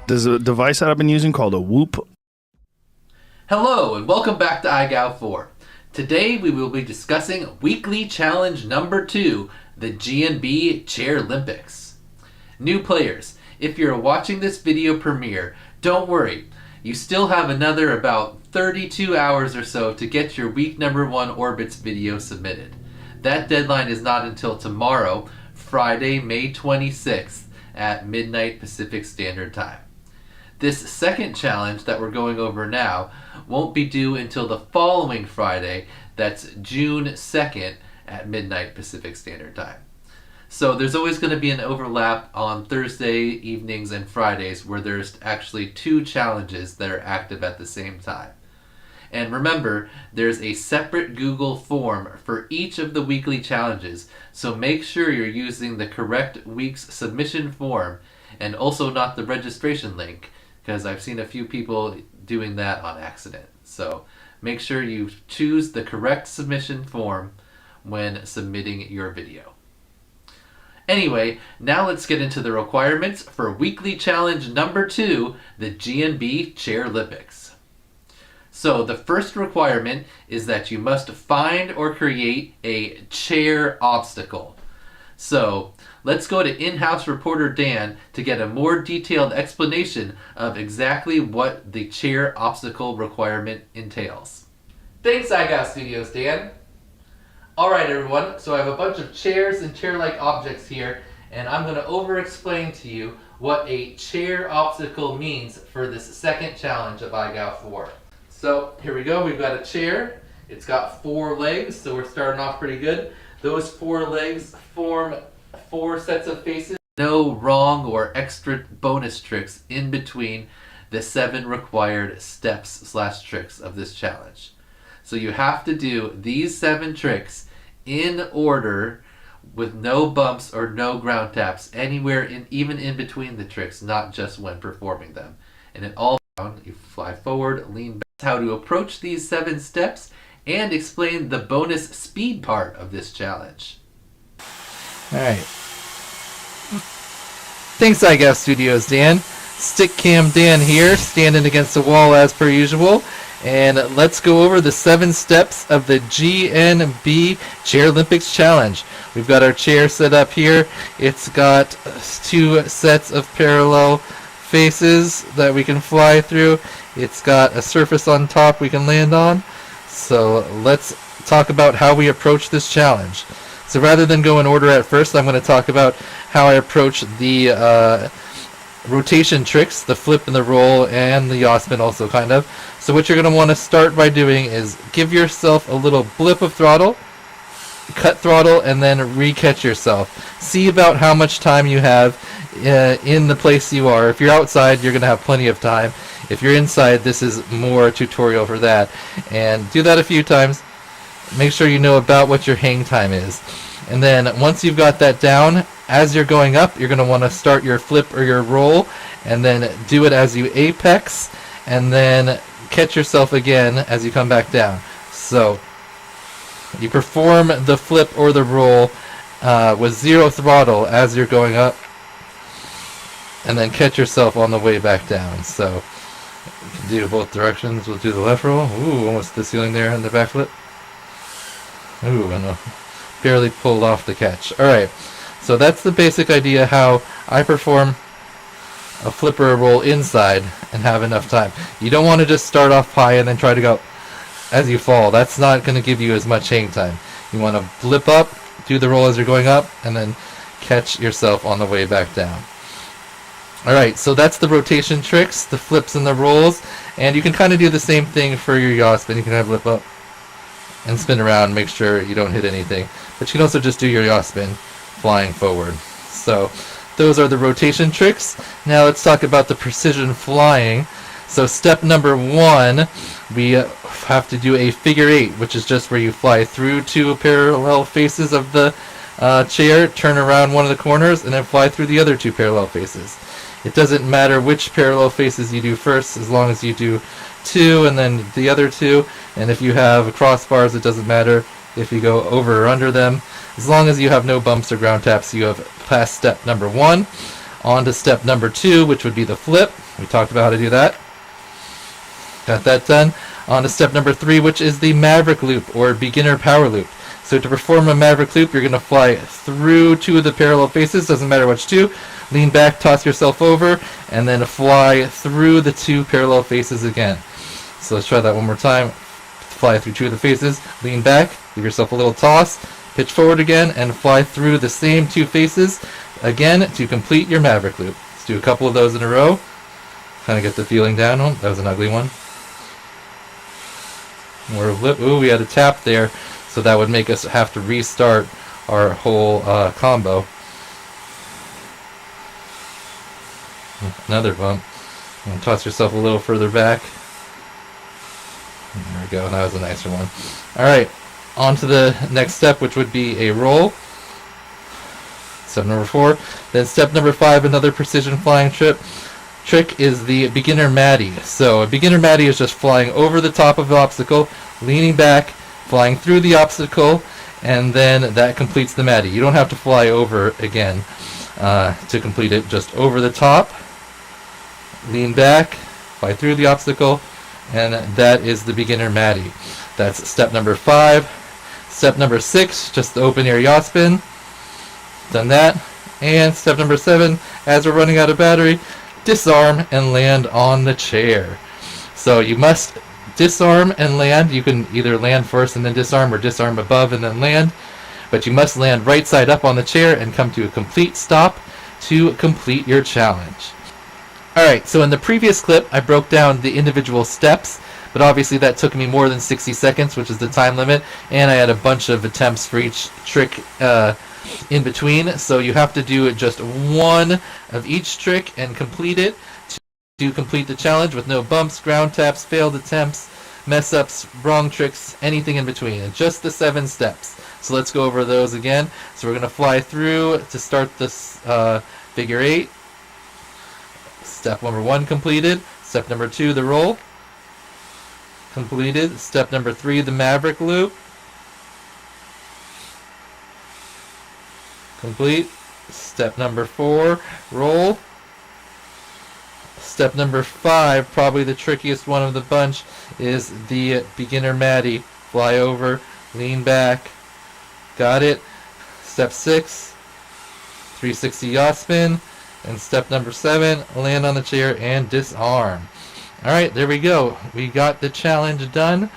There's a device that I've been using called a Whoop. Hello and welcome back to IGOW 4. Today we will be discussing weekly challenge number 2, the GNB Chair Olympics. New players, if you're watching this video premiere, don't worry. You still have another about 32 hours or so to get your week number 1 orbits video submitted. That deadline is not until tomorrow, Friday, May 26th at midnight Pacific Standard Time. This second challenge that we're going over now won't be due until the following Friday, that's June 2nd at midnight Pacific Standard Time. So there's always going to be an overlap on Thursday evenings and Fridays where there's actually 2 challenges that are active at the same time. And remember, there's a separate Google form for each of the weekly challenges, so make sure you're using the correct week's submission form and also not the registration link, because I've seen a few people doing that on accident. So make sure you choose the correct submission form when submitting your video. Anyway, now let's get into the requirements for weekly challenge number 2, the GNB Chair Olympics. So the first requirement is that you must find or create a chair obstacle. So let's go to in-house reporter Dan to get a more detailed explanation of exactly what the chair obstacle requirement entails. Thanks, IGOW Studios, Dan. Alright everyone, so I have a bunch of chairs and chair-like objects here, and I'm going to over-explain to you what a chair obstacle means for this second challenge of IGOW 4. So here we go, we've got a chair. It's got 4 legs, so we're starting off pretty good. Those 4 legs form 4 sets of faces. No wrong or extra bonus tricks in between the 7 required steps/tricks of this challenge. So you have to do these 7 tricks in order with no bumps or no ground taps anywhere, even in between the tricks, not just when performing them. And it all down, you fly forward, lean back. How to approach these 7 steps and explain the bonus speed part of this challenge. Alright. Thanks, IGOW Studios, Dan. Stick Cam Dan here, standing against the wall as per usual. And let's go over the 7 steps of the GNB Chair Olympics Challenge. We've got our chair set up here. It's got 2 sets of parallel faces that we can fly through. It's got a surface on top we can land on. So let's talk about how we approach this challenge. So rather than go in order at first, I'm going to talk about how I approach the rotation tricks, the flip and the roll, and the yaw spin also kind of. So what you're going to want to start by doing is give yourself a little blip of throttle, cut throttle, and then re-catch yourself. See about how much time you have in the place you are. If you're outside, you're going to have plenty of time. If you're inside, this is more tutorial for that. And do that a few times. Make sure you know about what your hang time is. And then once you've got that down, as you're going up, you're going to want to start your flip or your roll, and then do it as you apex, and then catch yourself again as you come back down. So you perform the flip or the roll with 0 throttle as you're going up, and then catch yourself on the way back down. So you can do both directions. We'll do the left roll. Ooh, almost the ceiling there on the back flip. Ooh, and barely pulled off the catch. Alright, so that's the basic idea how I perform a flip or a roll inside and have enough time. You don't want to just start off high and then try to go as you fall. That's not going to give you as much hang time. You want to blip up, do the roll as you're going up, and then catch yourself on the way back down. Alright, so that's the rotation tricks, the flips and the rolls, and you can kind of do the same thing for your yaw spin. You can have blip up and spin around, make sure you don't hit anything. But you can also just do your yaw spin flying forward. So those are the rotation tricks. Now let's talk about the precision flying. So step number 1, we have to do a figure 8, which is just where you fly through 2 parallel faces of the chair, turn around one of the corners, and then fly through the other 2 parallel faces. It doesn't matter which parallel faces you do first, as long as you do 2 and then the other 2. And if you have crossbars, it doesn't matter if you go over or under them. As long as you have no bumps or ground taps, you have passed step number 1. On to step number 2, which would be the flip. We talked about how to do that. Got that done. On to step number 3, which is the Maverick loop or beginner power loop. So to perform a Maverick loop, you're going to fly through 2 of the parallel faces, doesn't matter which 2. Lean back, toss yourself over, and then fly through the 2 parallel faces again. So let's try that one more time. Fly through 2 of the faces, lean back, give yourself a little toss, pitch forward again, and fly through the same 2 faces again to complete your Maverick loop. Let's do a couple of those in a row. Kind of get the feeling down. Oh, that was an ugly one. Ooh, we had a tap there, so that would make us have to restart our whole combo. Another bump. And toss yourself a little further back. There we go, that was a nicer one. Alright, on to the next step, which would be a roll. Step number 4. Then step number 5, another precision flying trick is the beginner Matty. So a beginner Matty is just flying over the top of the obstacle, leaning back, flying through the obstacle, and then that completes the Matty. You don't have to fly over again to complete it. Just over the top, lean back, fly through the obstacle, and that is the beginner Matty. That's step number 5. Step number 6, just the open air yaw spin. Done that. And step number 7, as we're running out of battery, disarm and land on the chair. So you must disarm and land. You can either land first and then disarm, or disarm above and then land. But you must land right side up on the chair and come to a complete stop to complete your challenge. Alright, so in the previous clip, I broke down the individual steps, but obviously that took me more than 60 seconds, which is the time limit, and I had a bunch of attempts for each trick in between, so you have to do just one of each trick and complete it to complete the challenge with no bumps, ground taps, failed attempts, mess-ups, wrong tricks, anything in between, and just the 7 steps. So let's go over those again. So we're going to fly through to start this figure 8. Step number 1 completed. Step number 2, the roll. Completed. Step number 3, the Maverick loop. Complete. Step number 4, roll. Step number 5, probably the trickiest one of the bunch, is the beginner Matty. Fly over, lean back. Got it. Step 6, 360 yaw spin. And step number 7, land on the chair and disarm. Alright, there we go. We got the challenge done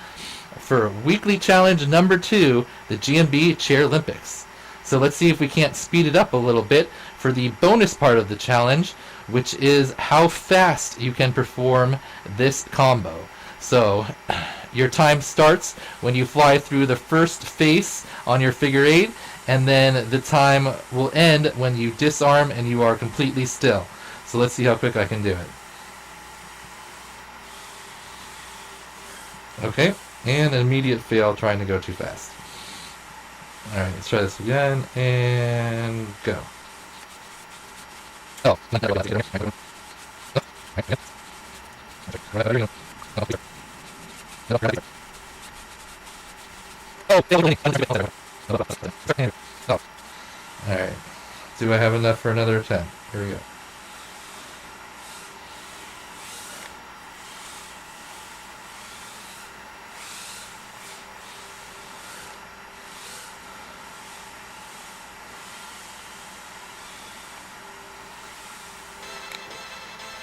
for weekly challenge number 2, the GMB Chair Olympics. So let's see if we can't speed it up a little bit for the bonus part of the challenge, which is how fast you can perform this combo. So your time starts when you fly through the first face on your figure 8, and then the time will end when you disarm and you are completely still. So let's see how quick I can do it. Okay, and an immediate fail trying to go too fast. Alright, let's try this again, and go. Oh, not that well. Oh, alright. Do I have enough for another attempt? Here we go.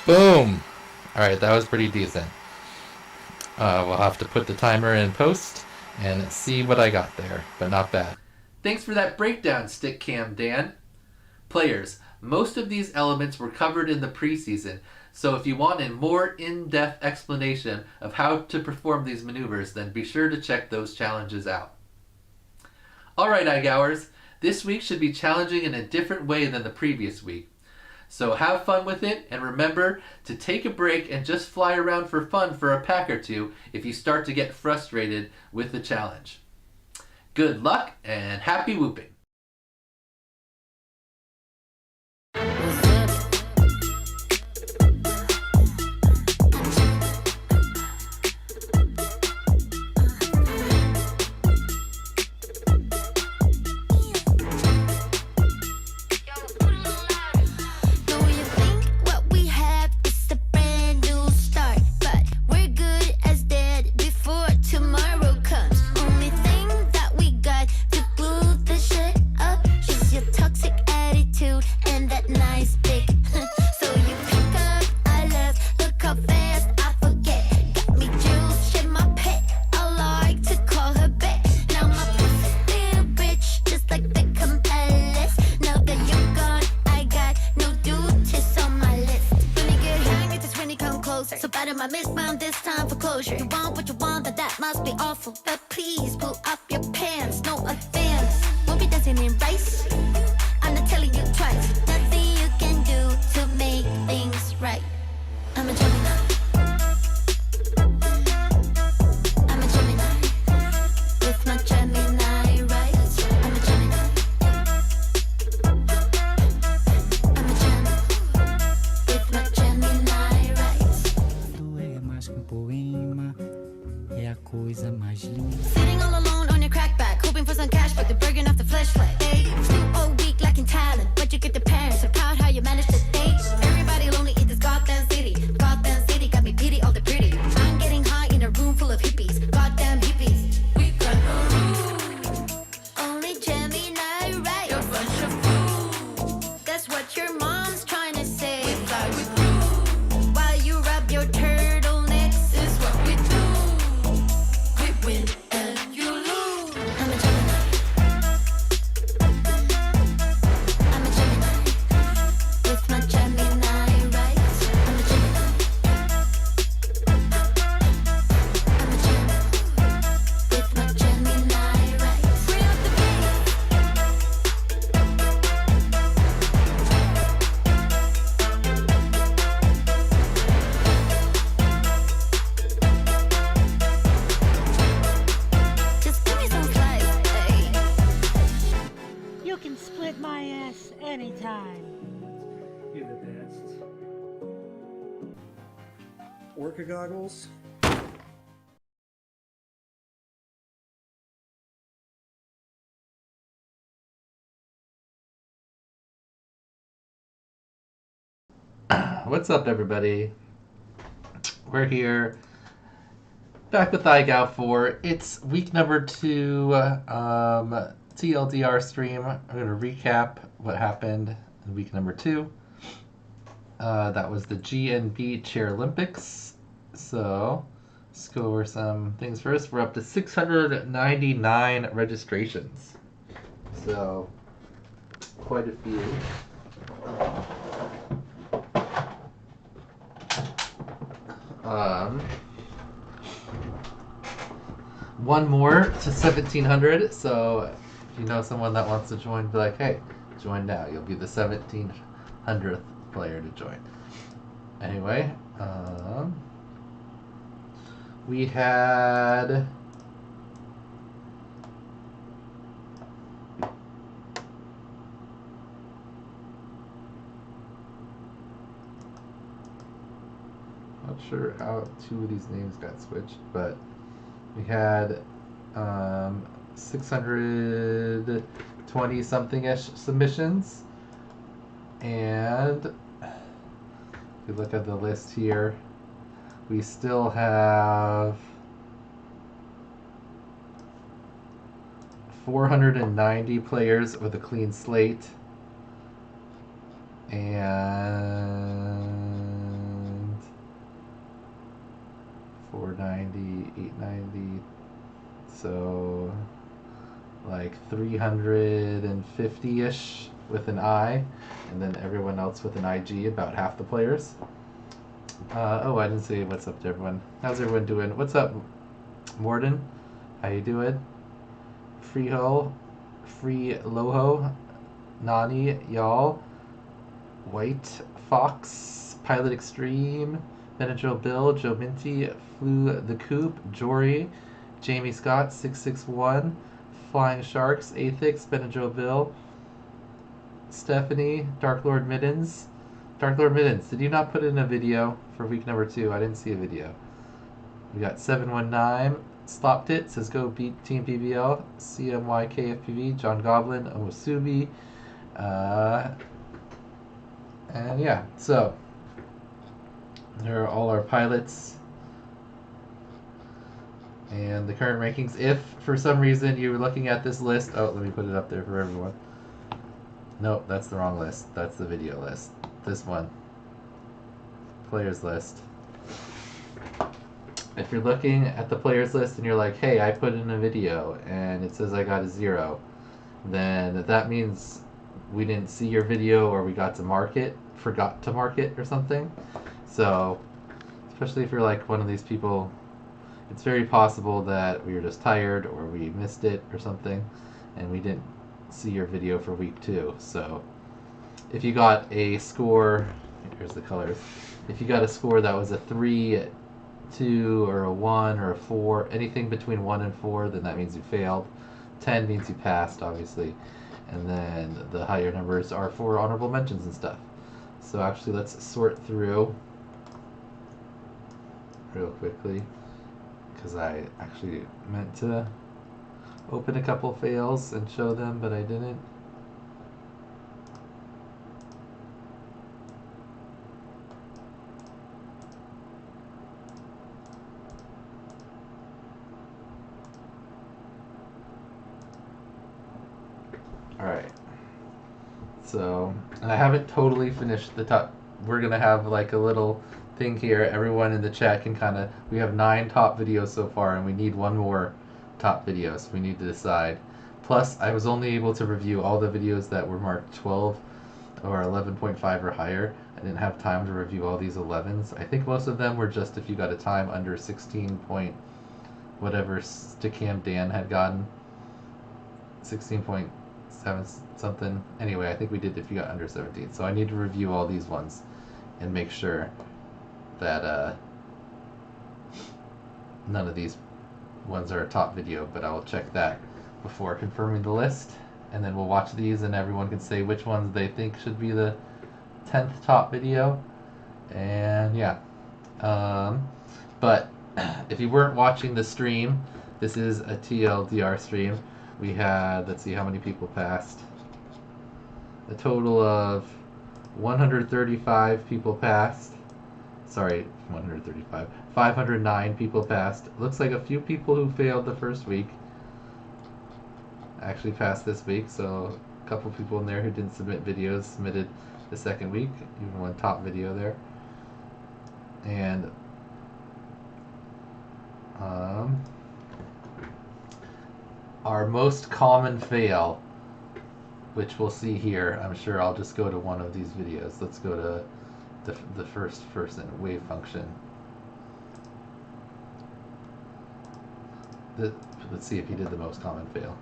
Boom! Alright, that was pretty decent. We'll have to put the timer in post and see what I got there, but not bad. Thanks for that breakdown, Stick Cam Dan. Players, most of these elements were covered in the preseason, so if you want a more in-depth explanation of how to perform these maneuvers, then be sure to check those challenges out. Alright, IGOWers, this week should be challenging in a different way than the previous week. So have fun with it, and remember to take a break and just fly around for fun for a pack or two if you start to get frustrated with the challenge. Good luck and happy whooping! Know item I misfound this time for closure. You want what you want, that must be awful. But please pull up your pants, no offense. Won't be dancing in rice. I'm not telling you twice. Nothing you can do to make things right. I'm a Gemini. I'm a Gemini. With my Gemini rights. I'm a Gemini. I'm a Gemini. With my Gemini rights. Tu é mais que poema, é a coisa mais linda. Sitting all alone on your crackback, hoping for some cash, but they're burning off the fleshlight. Hey, still all weak, lacking talent, but you get the parents. So proud how you manage to date. Everybody lonely in this goddamn city. Goddamn city got me pity all the pretty. I'm getting high in a room full of hippies. Goddamn hippies. We got no room. Only Gemini, right? You're a bunch of fools. That's what your mom's trying to say. We fly with you while you rub your turtlenecks. Is what we do. We win and you lose. I'm a Gemini. I'm a Gemini. With my Gemini rights. I'm a Gemini. I'm a Gemini. With my Gemini rights. Bring up the beat. Just give me some slice, hey. You can split my ass anytime. You're the best. Orca goggles. What's up, everybody? We're here, back with IGOW 4. It's week number 2, TLDR stream. I'm going to recap what happened in week number 2. That was the GNB Chair Olympics. So, let's go over some things first. We're up to 699 registrations. So, quite a few. One more to 1,700. So if you know someone that wants to join, be like, hey, join now. You'll be the 1,700th player to join. Anyway, we had not sure how 2 of these names got switched, but we had 620 something-ish submissions, and if you look at the list here, we still have 490 players with a clean slate, and 490, 890, so like 350-ish with an I, and then everyone else with an IG, about half the players. Oh, I didn't say what's up to everyone. How's everyone doing? What's up, Morden? How you doing? Freeho, Free Loho, Nani, y'all, White Fox, Pilot Extreme, Benadryl Bill, Joe Minty, Flew the Coop, Jory, Jamie Scott, 661, Flying Sharks, Athix, Benadryl Bill, Stephanie, Dark Lord Middens. Dark Lord Middens, did you not put in a video for week number 2? I didn't see a video. We got 719, Slopped It, says go beat Team PBL, CMYKFPV, John Goblin, Omusubi, and yeah, so there are all our pilots and the current rankings. If for some reason you were looking at this list, oh, let me put it up there for everyone. Nope, that's the wrong list. That's the video list. This one. Players list. If you're looking at the players list and you're like, hey, I put in a video and it says I got a 0, then that means we didn't see your video or we forgot to mark it or something. So especially if you're like one of these people. It's very possible that we were just tired or we missed it or something, and we didn't see your video for week 2. So if you got a score, here's the colors. If you got a score that was a 3, 2, or a 1, or a 4, anything between 1 and 4, then that means you failed. 10 means you passed, obviously. And then the higher numbers are for honorable mentions and stuff. So actually, let's sort through real quickly, because I actually meant to open a couple fails and show them, but I didn't. Alright. So, and I haven't totally finished the top. We're going to have like a little thing here. Everyone in the chat can kind of, we have 9 top videos so far, and we need 1 more top video, so we need to decide. Plus, I was only able to review all the videos that were marked 12 or 11.5 or higher. I didn't have time to review all these 11s. I think most of them were just if you got a time under 16 point whatever Stickam Dan had gotten. 16.7 something. Anyway, I think we did if you got under 17. So I need to review all these ones and make sure that none of these ones are a top video, but I will check that before confirming the list, and then we'll watch these and everyone can say which ones they think should be the 10th top video. And yeah, but if you weren't watching the stream, this is a TLDR stream. We had, let's see how many people passed, a total of 135 people passed. Sorry, 135. 509 people passed. Looks like a few people who failed the first week actually passed this week, so a couple people in there who didn't submit videos submitted the second week, even 1 top video there. And our most common fail, which we'll see here, I'm sure I'll just go to one of these videos. Let's go to the first person, wave function. Let's see if he did the most common fail.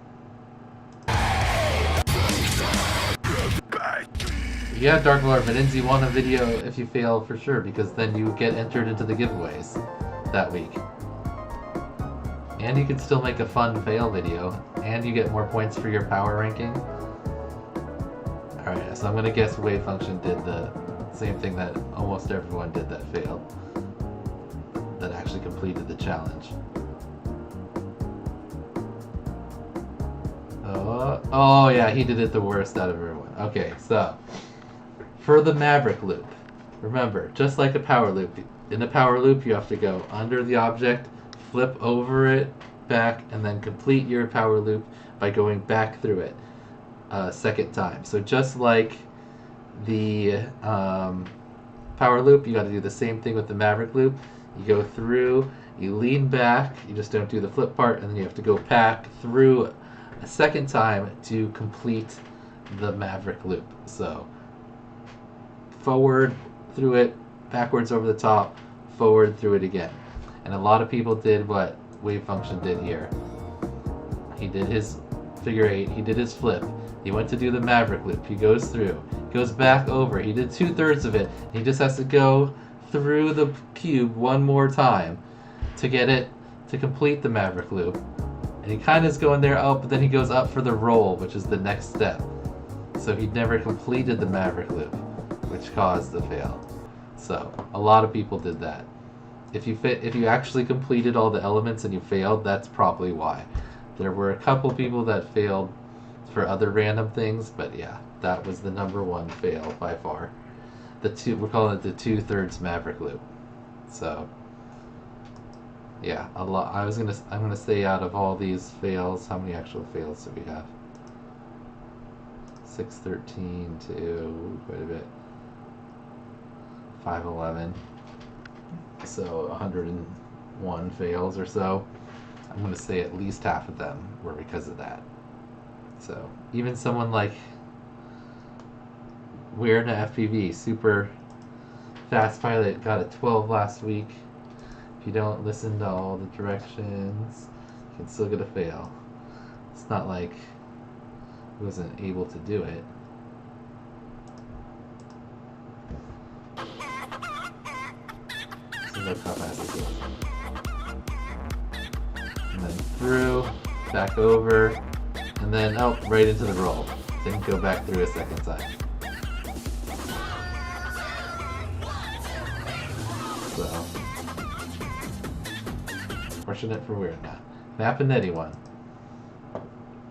Yeah, Dark Lord Medinzi won a video if you fail for sure, because then you get entered into the giveaways that week. And you can still make a fun fail video, and you get more points for your power ranking. Alright, so I'm gonna guess wave function did the same thing that almost everyone did that failed, that actually completed the challenge. Oh yeah, he did it the worst out of everyone. Okay, so for the Maverick loop, remember, just like a power loop, in a power loop you have to go under the object, flip over it, back, and then complete your power loop by going back through it a second time. So just like the power loop, you got to do the same thing with the Maverick loop. You go through, you lean back, you just don't do the flip part, and then you have to go back through a second time to complete the Maverick loop. So forward through it, backwards over the top, forward through it again. And a lot of people did what wave function did here. He did his figure 8, he did his flip, he went to do the Maverick loop, he goes through, goes back over, he did 2/3 of it, he just has to go through the cube one more time to get it to complete the Maverick loop. And he kind of is going there up, but then he goes up for the roll, which is the next step. So he never completed the Maverick loop, which caused the fail. So a lot of people did that. If you actually completed all the elements and you failed, that's probably why. There were a couple people that failed for other random things, but yeah, that was the #1 fail by far. We're calling it the 2/3 Maverick loop. So yeah, a lot. I'm gonna say out of all these fails, how many actual fails do we have? 613 to quite a bit. 511. So 101 fails or so. I'm gonna say at least half of them were because of that. So even someone like We're in a FPV, super Fast Pilot got a 12 last week. If you don't listen to all the directions, you can still get a fail. It's not like he wasn't able to do it. So look how fast it goes. And then through, back over, and then right into the roll. Didn't go back through a second time. So, fortunate for weird now. Mapinetti won.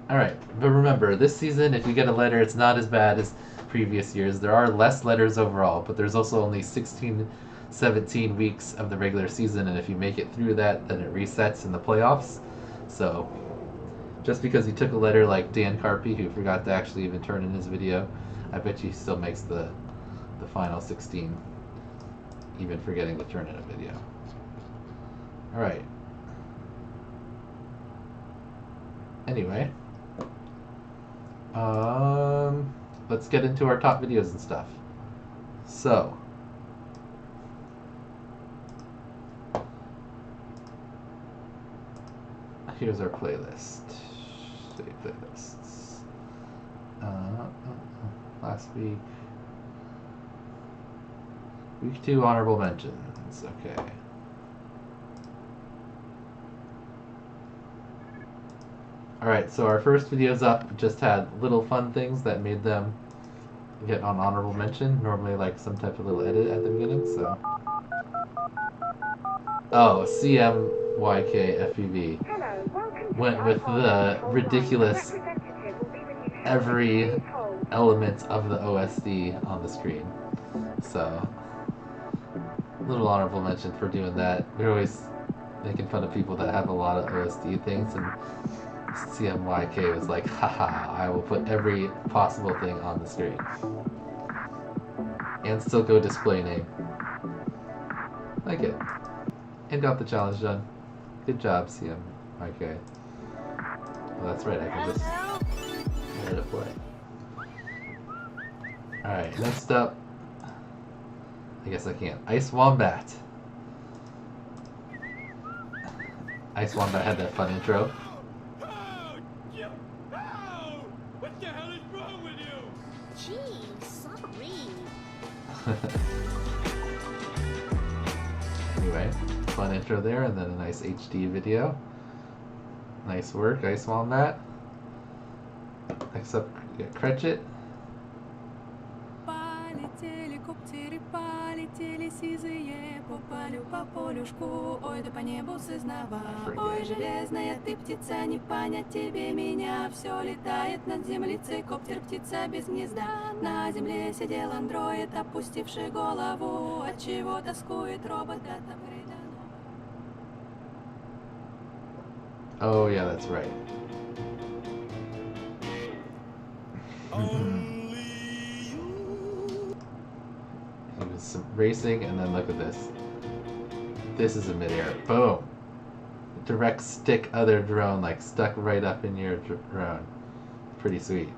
Alright, but remember, this season, if you get a letter, it's not as bad as previous years. There are less letters overall, but there's also only 17 weeks of the regular season, and if you make it through that, then it resets in the playoffs. So, just because he took a letter like Dan Carpy, who forgot to actually even turn in his video, I bet you he still makes the final 16, even forgetting to turn in a video. Alright. Anyway. Let's get into our top videos and stuff. So. Here's our playlist. Save playlists. Last week. Week 2 honorable mentions. Okay. Alright, so our first videos up just had little fun things that made them get on honorable mention. Normally like some type of little edit at the beginning, so. Oh, CMYKFEV went with the ridiculous every element of the OSD on the screen. So, little honorable mention for doing that. We're always making fun of people that have a lot of OSD things, and CMYK was like, haha, I will put every possible thing on the screen. And still go display name. Like it. And got the challenge done. Good job, CMYK. Well, that's right, I can just let it play. Alright, next up. I guess I can't. Ice Wombat. Ice Wombat had that fun intro. What the hell is wrong with you? Jeez, sorry. Anyway, fun intro there, and then a nice HD video. Nice work, Ice Wombat. Next up, we got Cretchet. Полетели коптери, полетели сизые, попали по полюшку, ой да по небу сызнова. Ой, железная ты птица, не понять тебе меня, все летает над землицей, коптер птица без гнезда. На земле сидел андроид, опустивший голову, отчего тоскует робот, да там грейда. Oh yeah, that's right. He was racing, and then look at this. This is a midair. Boom! Direct stick other drone, like stuck right up in your drone. Pretty sweet.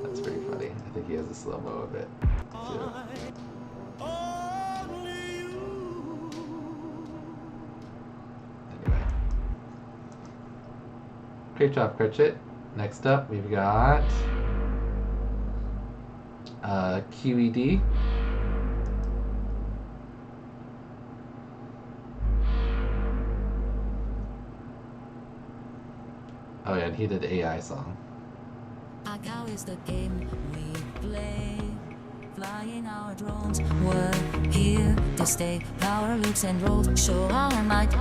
That's pretty funny. I think he has a slow-mo of it, too. Anyway. Great job, Cretchet. Next up, we've got QED. Oh yeah, and he did AI song. IGOW is the game we play. Flying our drones, we're here to stay. Power loops and rolls, show our might.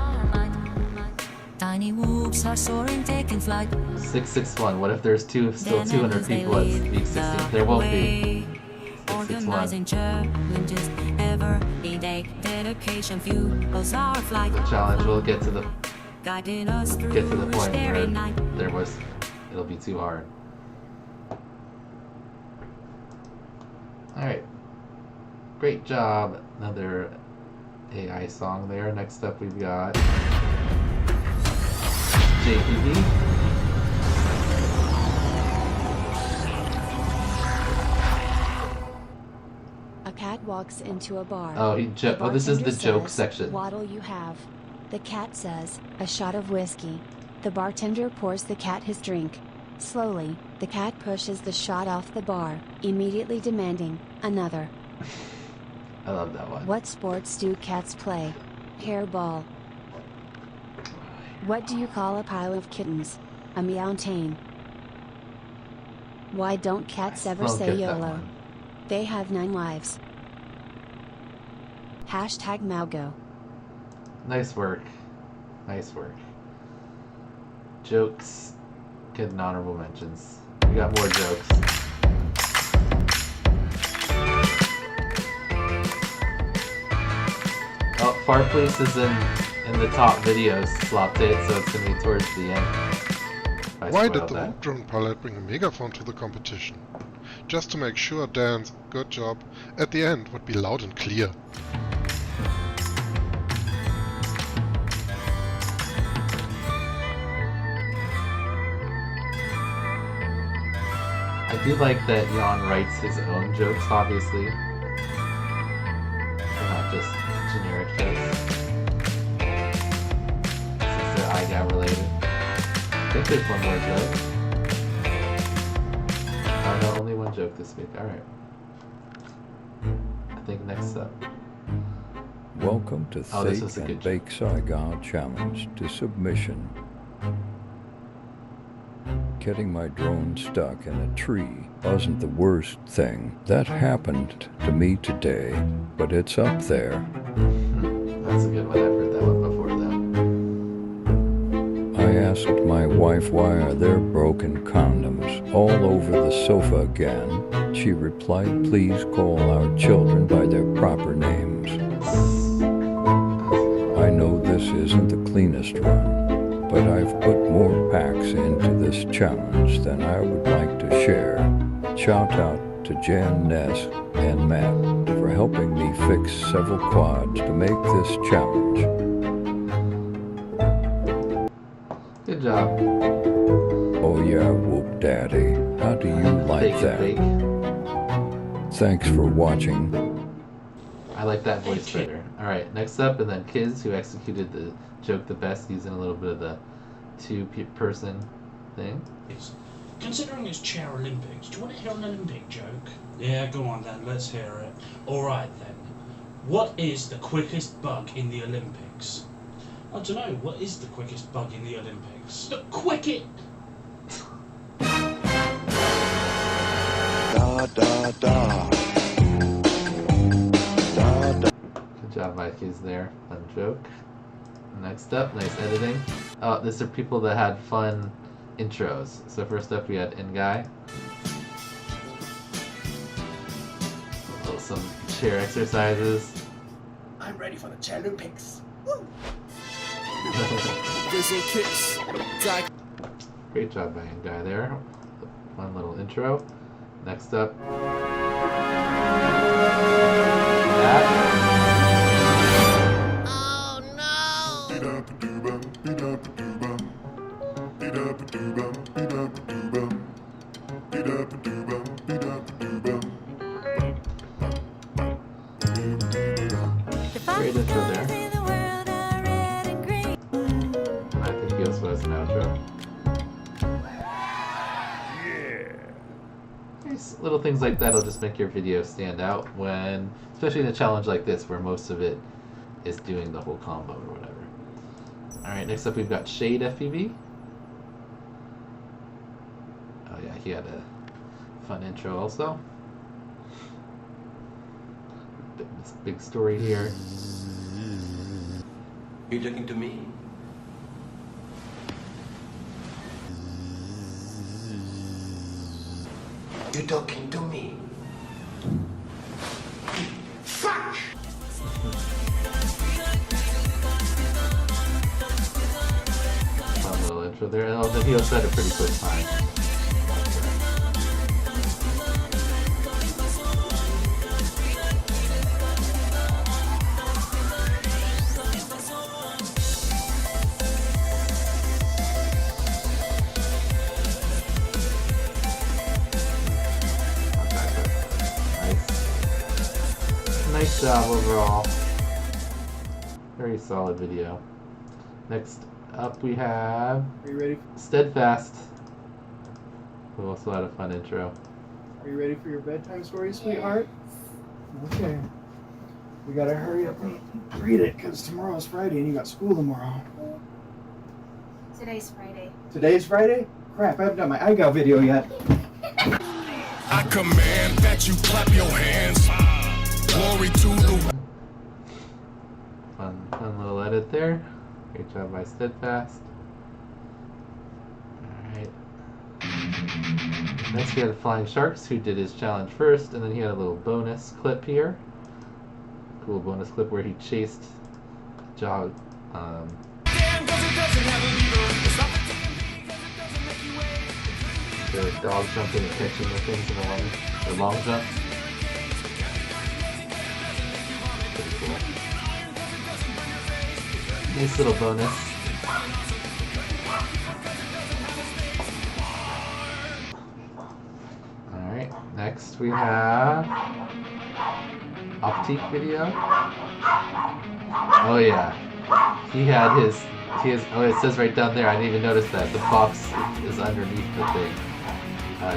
Tiny whoops are soaring, taking flight. 661. What if there's still 200 people at week 16? There won't be. 661. Organizing challenges every day. Dedication fuels our flight. The challenge will get to the Guiding us through point starry where night. it'll be too hard. Alright. Great job. Another AI song there. Next up we've got JPV. A cat walks into a bar. Oh, The this is the bartender joke says, section. "What'll you have?" The cat says, "A shot of whiskey." The bartender pours the cat his drink. Slowly, the cat pushes the shot off the bar, immediately demanding another. I love that one. What sports do cats play? Hairball. What do you call a pile of kittens? A meowntain. Why don't cats ever don't say get that YOLO? one. They have 9 lives. Hashtag Malgo. Nice work. Nice work. Jokes get an honorable mentions. We got more jokes. Oh, Fireplace is in the top videos. Flopped it, so it's gonna be towards the end. Why did the Ultron pilot bring a megaphone to the competition? Just to make sure Dan's "good job" at the end would be loud and clear. I do like that Jan writes his own jokes, obviously. They're not just generic jokes. Since they're IGOW related. I think there's one more joke. Oh no, only one joke this week. Alright. I think next up. Welcome to Oh, this Fake was a good and Bake IGOW Challenge to submission. Getting my drone stuck in a tree wasn't the worst thing that happened to me today, but it's up there. That's a good one. I've heard that one before though. I asked my wife why are there broken condoms all over the sofa again. She replied, please call our children by their proper names. I know this isn't the cleanest one, but I've put more packs into this challenge than I would like to share. Shout out to Jan, Ness, and Matt for helping me fix several quads to make this challenge. Good job. Oh yeah, whoop daddy. How do you like that? Thanks for watching. I like that voice better. Alright, next up, and then Kiz, who executed the joke the best using a little bit of the two-person thing. Considering it's Chair Olympics, do you want to hear an Olympic joke? Yeah, go on then, let's hear it. Alright then. What is the quickest bug in the Olympics? I don't know, what is the quickest bug in the Olympics? The quicket! Da da da. Da da. Good job, Mikey's there. Fun joke. Next up, nice editing. Oh, these are people that had fun intros. So first up we had IGOW. Some chair exercises. I'm ready for the Chair Olympics. Woo! kicks. Great job by IGOW there. Fun little intro. Next up. Oh no! Great intro there. I think he also has an outro. Nice little things like that'll just make your video stand out when, especially in a challenge like this where most of it is doing the whole combo or whatever. Alright, next up we've got Shade FPV. Oh yeah, he had a fun intro also. Big story here. You talking to me? You talking to me? Fuck! Fun little intro there. Oh, then he also had a pretty quick time. Nice job overall. Very solid video. Next up we have... Are you ready? Steadfast, who also had a fun intro. Are you ready for your bedtime story, sweetheart? Okay. We gotta hurry up and read it because tomorrow's Friday and you got school tomorrow. Today's Friday. Today's Friday? Crap, I haven't done my IGOW video yet. I command that you clap your hands. Glory to the... Fun little edit there. Great job by Steadfast. Alright. Next we had Flying Sharks, who did his challenge first, and then he had a little bonus clip here. Cool bonus clip where he chased Jog. The dog jumping and catching the things in the long jump. Pretty cool. Nice little bonus. Alright, next we have Optique video. Oh yeah. Oh, it says right down there, I didn't even notice that. The box is underneath the thing.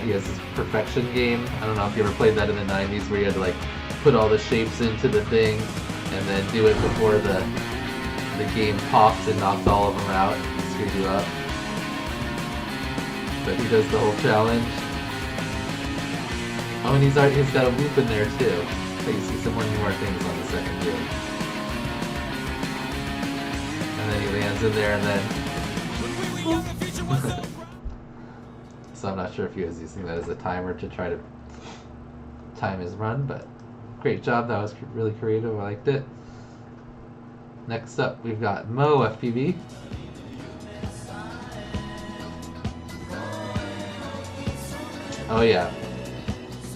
He has his perfection game. I don't know if you ever played that in the 90s where you had to like put all the shapes into the thing and then do it before the game pops and knocks all of them out and screws you up. But he does the whole challenge. Oh, and he's got a loop in there too. So you see some more things on the second game. And then he lands in there and then... So I'm not sure if he was using that as a timer to try to time his run, but great job. That was really creative. I liked it. Next up, we've got Mo FPV. Oh yeah.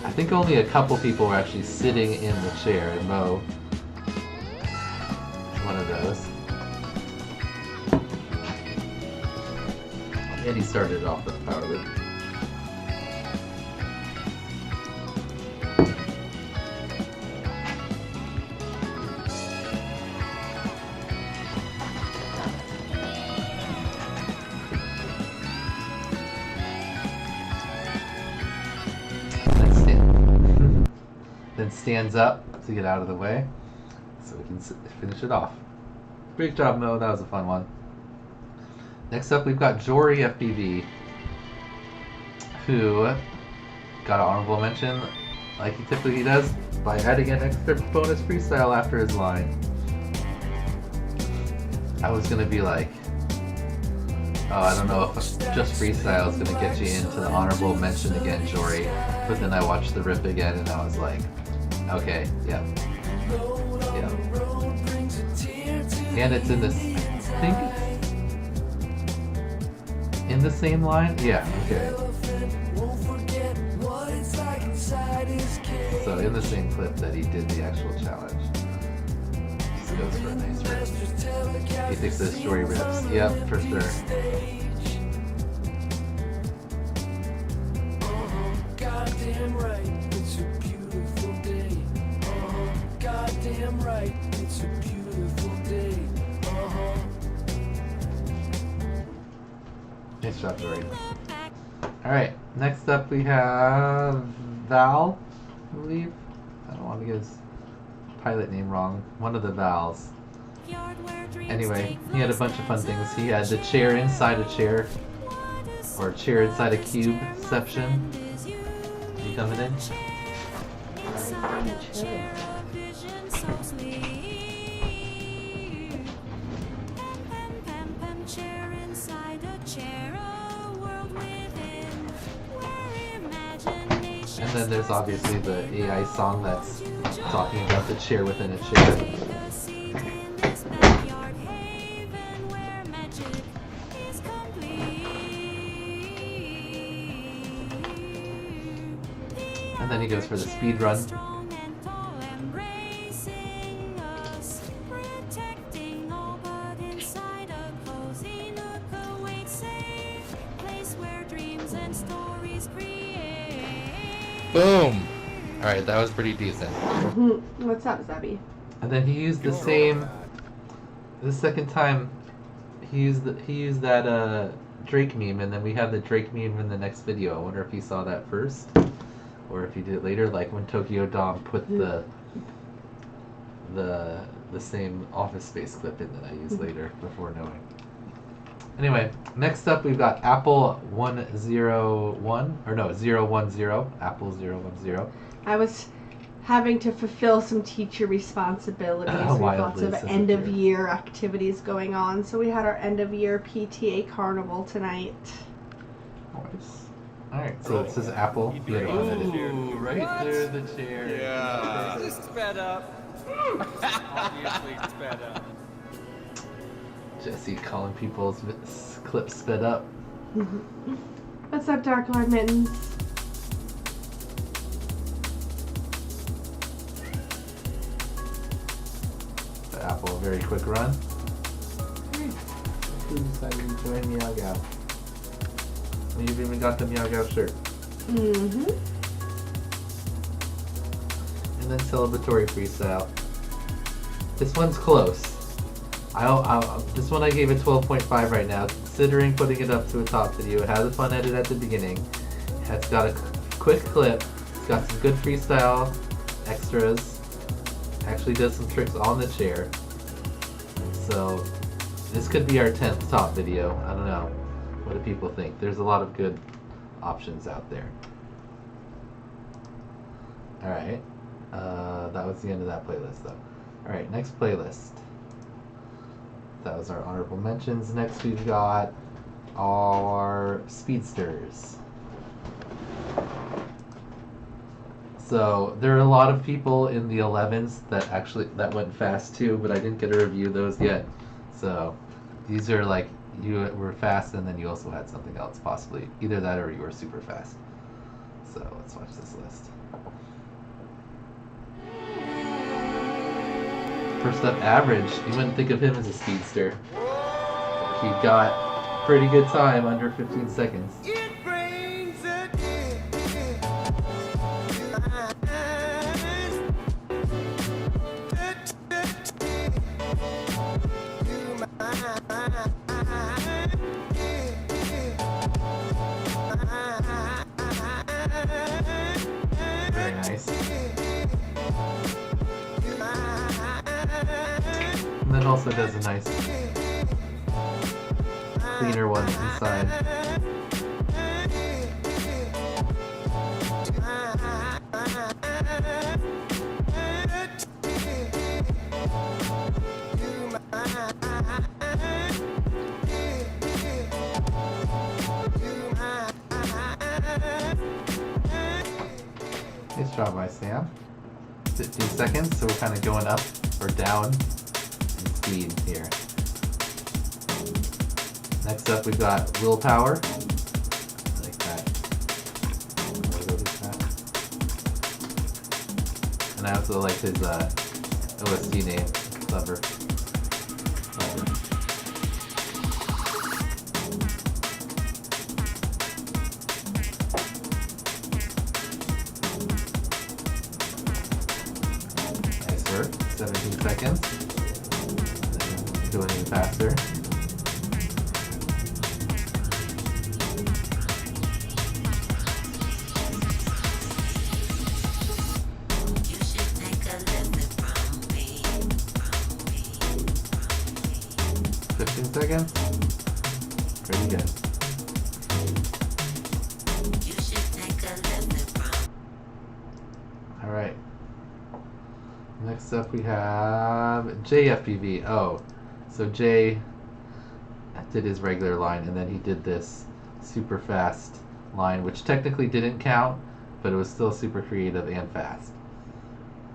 I think only a couple people were actually sitting in the chair, and Mo one of those. And he started it off with a power loop. Then stands up to get out of the way so we can finish it off. Great job, Mo. That was a fun one. Next up, we've got Jory FPV, who got an honorable mention, like he typically does, by adding an extra bonus freestyle after his line. I was gonna be like, oh, I don't know if just freestyle is gonna get you into the honorable mention again, Jory. But then I watched the rip again, and I was like, okay, yeah. And it's in this, I think it's in the same line? Yeah, okay. So in the same clip that he did the actual challenge. Just goes for a nice rip. He thinks this Jory rips. Yep, for sure. Goddamn right, it's a beautiful day. Goddamn right, it's a beautiful day. Nice job, Jory. Alright, next up we have Val, I believe. I don't want to get his pilot name wrong. One of the Vals. Anyway, he had a bunch of fun things. He had the chair inside a chair, or chair inside a cubeception. You coming in? And then there's obviously the AI song that's talking about the chair within a chair. And then he goes for the speed run. Boom! Alright, that was pretty decent. What's up, Zebby? And then he used the same. The second time, he used that Drake meme, and then we have the Drake meme in the next video. I wonder if he saw that first, or if he did it later, like when Tokyo Dom put the same Office Space clip in that I used later before knowing. Anyway, next up we've got Apple 101 or no 010 Apple 010. I was having to fulfill some teacher responsibilities. We have lots of end of year activities going on, so we had our end of year PTA carnival tonight. Nice. Alright, so it says Apple. Ooh, right there, the chair. Yeah. Just sped up. Obviously sped up. Jesse calling people's clips sped up. What's up, Dark Lord Mittens? The Apple, very quick run. Who decided to join IGOW? You've even got the IGOW shirt. Mm-hmm. And then celebratory freestyle. This one's close. This one I gave a 12.5 right now, considering putting it up to a top video. It has a fun edit at the beginning. It's got a quick clip. It's got some good freestyle extras. Actually does some tricks on the chair. So this could be our 10th top video. I don't know. What do people think? There's a lot of good options out there. Alright. That was the end of that playlist though. Alright, next playlist. That was our honorable mentions. Next we've got our speedsters. So there are a lot of people in the 11s that went fast too, but I didn't get to review those yet. So these are like you were fast and then you also had something else possibly. Either that or you were super fast. So let's watch this list. First up, Average. You wouldn't think of him as a speedster. He got pretty good time, under 15 seconds. Very nice. And then also does a nice cleaner one inside. Nice job by Sam. 15 seconds, so we're kind of going up or down in speed here. Next up, we've got Willpower. Like that. And I also like his OST name. Clever. Nice work. 17 seconds. Going even faster. Seconds. Pretty good. Alright. Next up we have JFPV. Oh, so Jay did his regular line and then he did this super fast line, which technically didn't count, but it was still super creative and fast.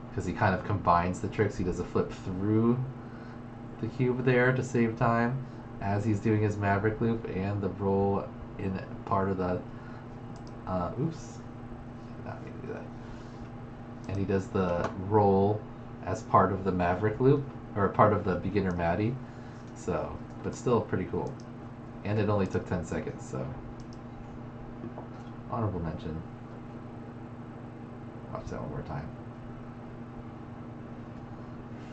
Because he kind of combines the tricks. He does a flip through the cube there to save time as he's doing his Maverick loop and the roll in part of the oops, not me to do that. And he does the roll as part of the Maverick loop or part of the beginner Matty. So, but still pretty cool. And it only took 10 seconds, so honorable mention. Watch that one more time.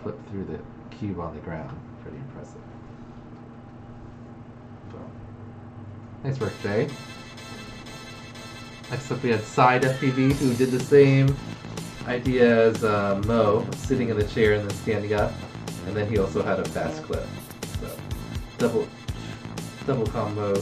Flip through the cube on the ground. Pretty impressive. Boom. Nice work, Jay. Next up we had Side FPV, who did the same idea as Mo, sitting in the chair and then standing up. And then he also had a fast clip. So, double combo.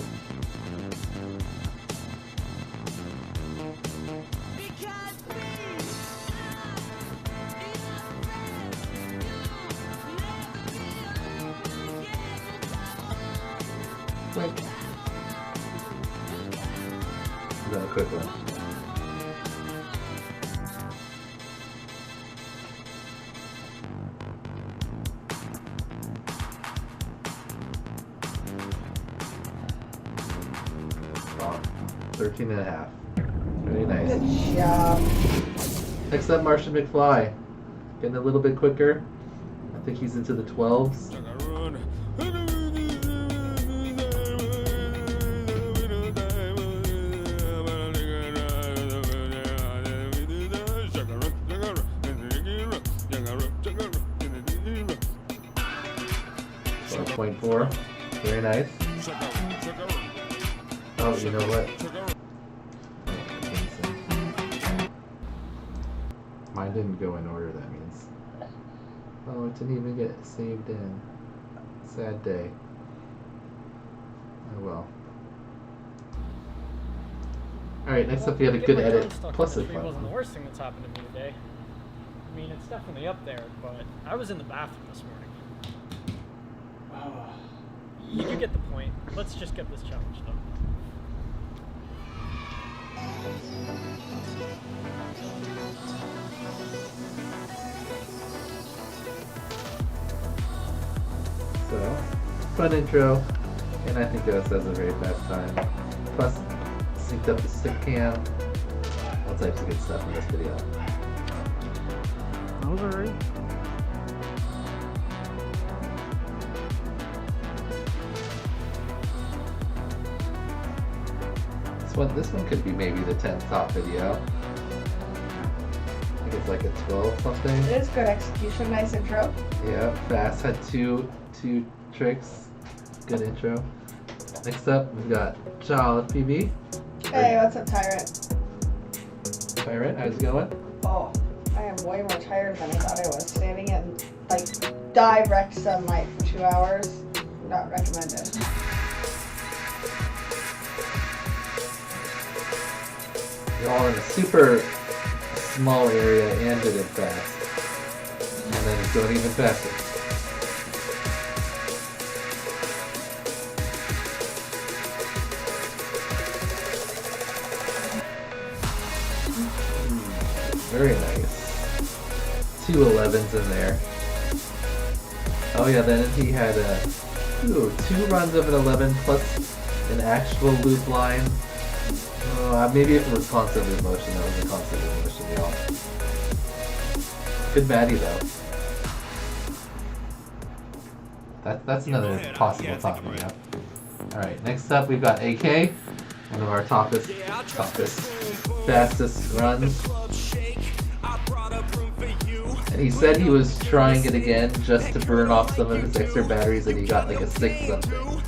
Quick. Is that a quick one? Wow. 13 and a half. Very nice. Good job. Next up, Martian McFly. Getting a little bit quicker. I think he's into the 12s. .4. Very nice. Oh, you know what? Mine didn't go in order, that means. Oh, it didn't even get saved in. Sad day. Oh well. Alright, next up we had a good edit plus a It fun wasn't the one. worst thing that's happened to me today. I mean, it's definitely up there, but I was in the bathroom this morning. You do get the point. Let's just get this challenge done. So, fun intro, and I think us has a very fast time. Plus, synced up the stick cam. All types of good stuff in this video. Alright. This one could be maybe the 10th top video. I think it's like a 12 something. It is good execution, nice intro. Yeah, Fast had two tricks. Good intro. Next up, we've got Child PB. Hey, what's up, Tyrant? Tyrant, how's it going? Oh, I am way more tired than I thought I was. Standing in, like, direct sunlight for 2 hours. Not recommended. You're all in a super small area and did it fast. And then it's going even faster. Very nice. 2 11s in there. Oh yeah, then he had 2 runs of an 11 plus an actual loop line. Maybe if it was constant loop motion, that was a constant loop motion, y'all. Good baddie though. That's another possible top, yeah. Alright, next up we've got AK, one of our fastest runs. And he said he was trying it again just to burn off some of his extra batteries and he got like a 6 something.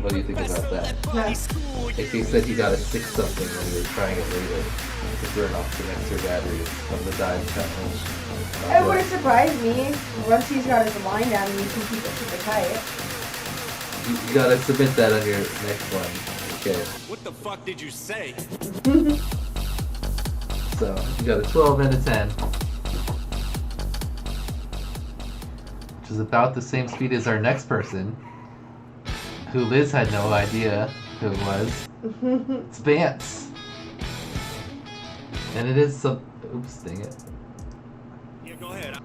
What do you think about that? AK said he got a 6 something when he was trying it later to burn off some extra batteries from the dive challenge. It wouldn't surprise me once he's got his line down and you can keep it super tight. You gotta submit that on your next one. Okay. What the fuck did you say? So, you got a 12 and a 10. Which is about the same speed as our next person. Who Liz had no idea who it was. It's Vance. And it is some... Oops, dang it. Yeah, go ahead.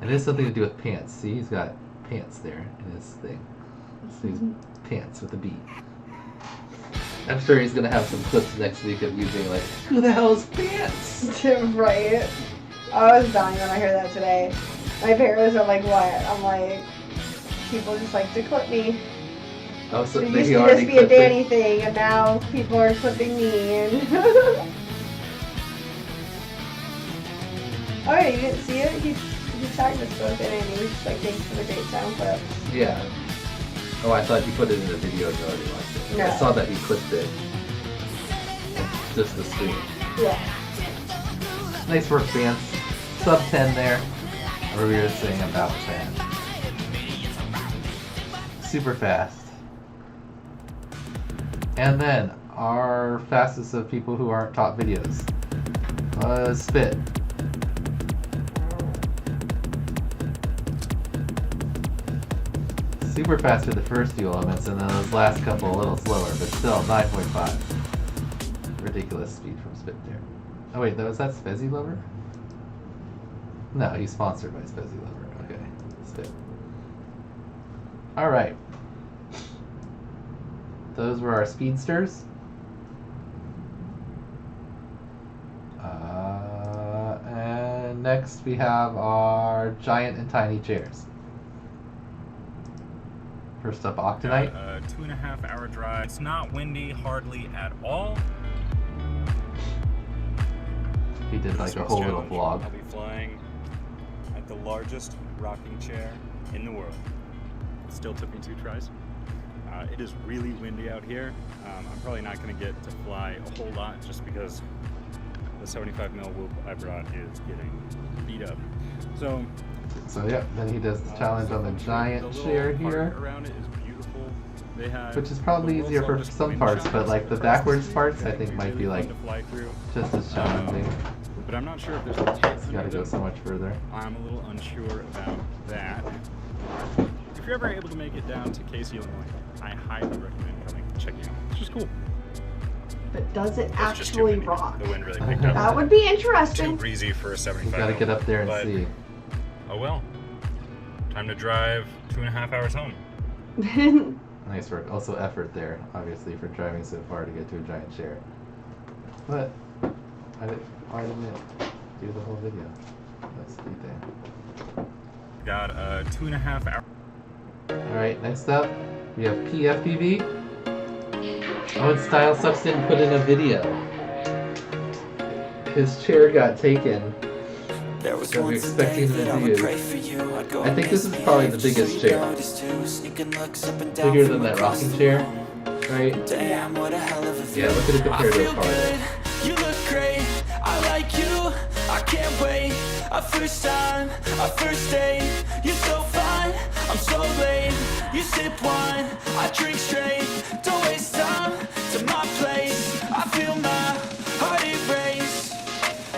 It is something to do with pants. See, he's got pants there in his thing. So he's pants with a B. I'm sure he's gonna have some clips next week of you being like, who the hell is Pants? Right. I was dying when I heard that today. My parents are like, what? I'm like, people just like to clip me. Oh, so It they used to already just be a clipped it? Danny thing, and now people are clipping me. And Oh yeah, you didn't see it? He tagged us both in it and he was just like, thanks for the great sound clip. Yeah. Oh, I thought you put it in the video and already watched it. No. I saw that you clipped it. Just the screen. Yeah. Nice work, fans. Sub 10 there. Or we were saying about 10. Super fast. And then, our fastest of people who aren't taught videos. Spit. Super fast for the first few elements, and then those last couple a little slower, but still 9.5. Ridiculous speed from Spit there. Oh wait, was that Spezzy Lover? No, he's sponsored by Spezzy Lover. Okay, Spit. Alright. Those were our speedsters. And next we have our giant and tiny chairs. First up, Octonite. 2.5 hour drive. It's not windy hardly at all. He did like a whole little vlog. I'll be flying at the largest rocking chair in the world. It still took me 2 tries. It is really windy out here. I'm probably not going to get to fly a whole lot just because the 75 mil whoop I brought is getting beat up. So yeah, then he does the challenge on the giant chair here, around it is beautiful. They have which is probably easier for some parts, but like the backwards parts I think might be like just as challenging. But I'm not sure if there's a You gotta go so much further. I'm a little unsure about that. If you're ever able to make it down to Casey, Illinois, I highly recommend coming and checking it out. It's just cool. But does it actually rock? The wind really picked up. That would be interesting. Too breezy for a 75. You gotta get up there and see. Oh well. Time to drive 2.5 hours home. Nice work. Also effort there, obviously, for driving so far to get to a giant chair. But why didn't it do the whole video? That's the thing. Got 2.5 hours. Alright, next up, we have PFPV. Owen Style Sucks didn't put in a video. His chair got taken. So we're expecting him to do. I think this is probably the biggest chair. Bigger than that rocking chair, right? Yeah, look at it compared to the car there. You look great, I like you, I can't wait. Our first time, our first date. You're so fine, I'm so late. You sip wine, I drink straight. Don't waste time to my place. I feel my heart erase.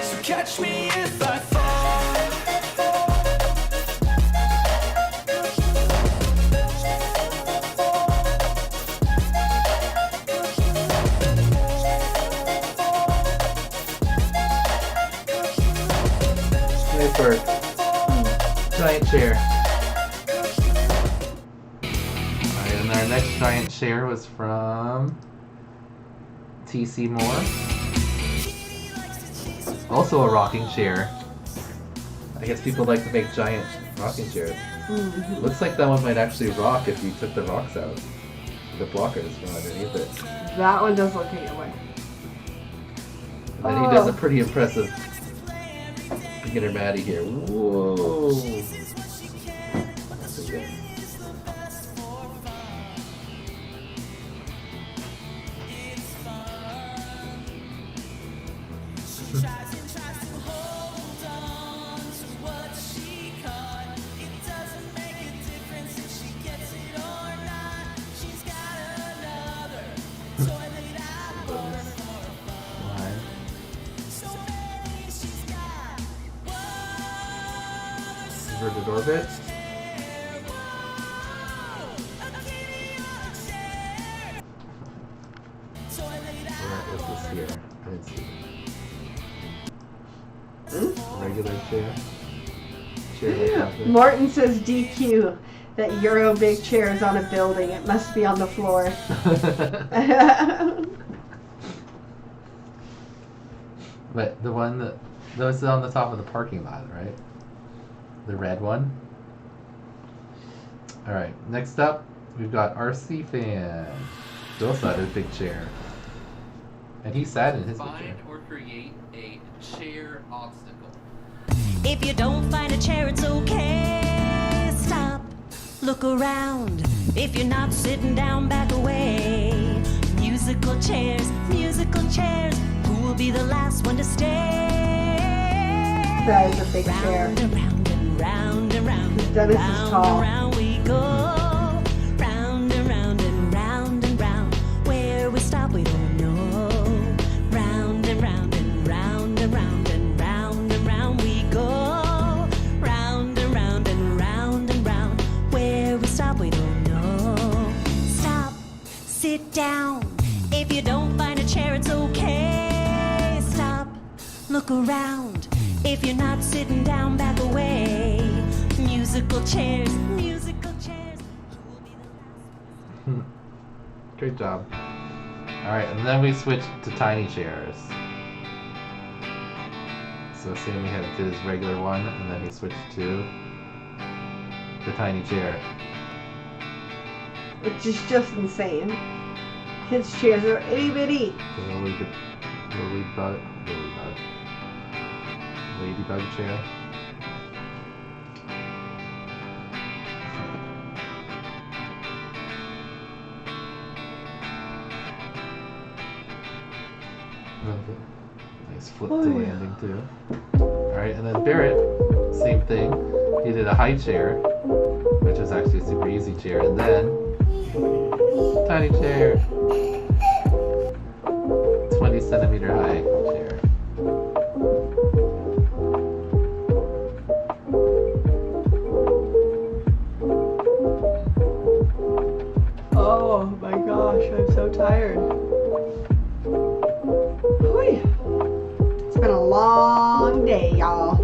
So catch me if I fall. Nice work. Giant chair. Alright, and our next giant chair was from TC Moore. Also a rocking chair. I guess people like to make giant rocking chairs. Looks like that one might actually rock if you took the rocks out. The blockers from underneath it. That one does look a good one. And then he does a pretty impressive beginner Maddie here. Whoa! That's okay. Inverted orbit. Where is this here? I didn't see it. Regular chair. Chair like that. Martin says DQ that Euro big chair is on a building. It must be on the floor. But the one that was on the top of the parking lot, right? The red one. Alright, next up, we've got RC Fan. He also had a big chair. And he sat in his chair. Find or create a chair obstacle. If you don't find a chair, it's okay. Stop, look around. If you're not sitting down, back away. Musical chairs, who will be the last one to stay? That is a big chair. Round and round and round and round. Dennis is round tall. and round we go. Round and round and round and round. Where we stop, we don't know. Round and round and round and round and round and round we go. Round and round and round and round. Where we stop, we don't know. Stop, sit down. If you don't find a chair, it's okay. Stop, look around. If you're not sitting down, back away. Musical chairs, musical chairs. Great job. Alright, and then we switched to tiny chairs. So Sammy did his regular one, and then he switched to the tiny chair. Which is just insane. Kids' chairs are itty bitty. Ladybug chair. Nice flip to landing too. Alright, and then Barrett, same thing. He did a high chair, which is actually a super easy chair, and then tiny chair. 20 centimeter high chair. Oh my gosh, I'm so tired. Whew. It's been a long day, y'all.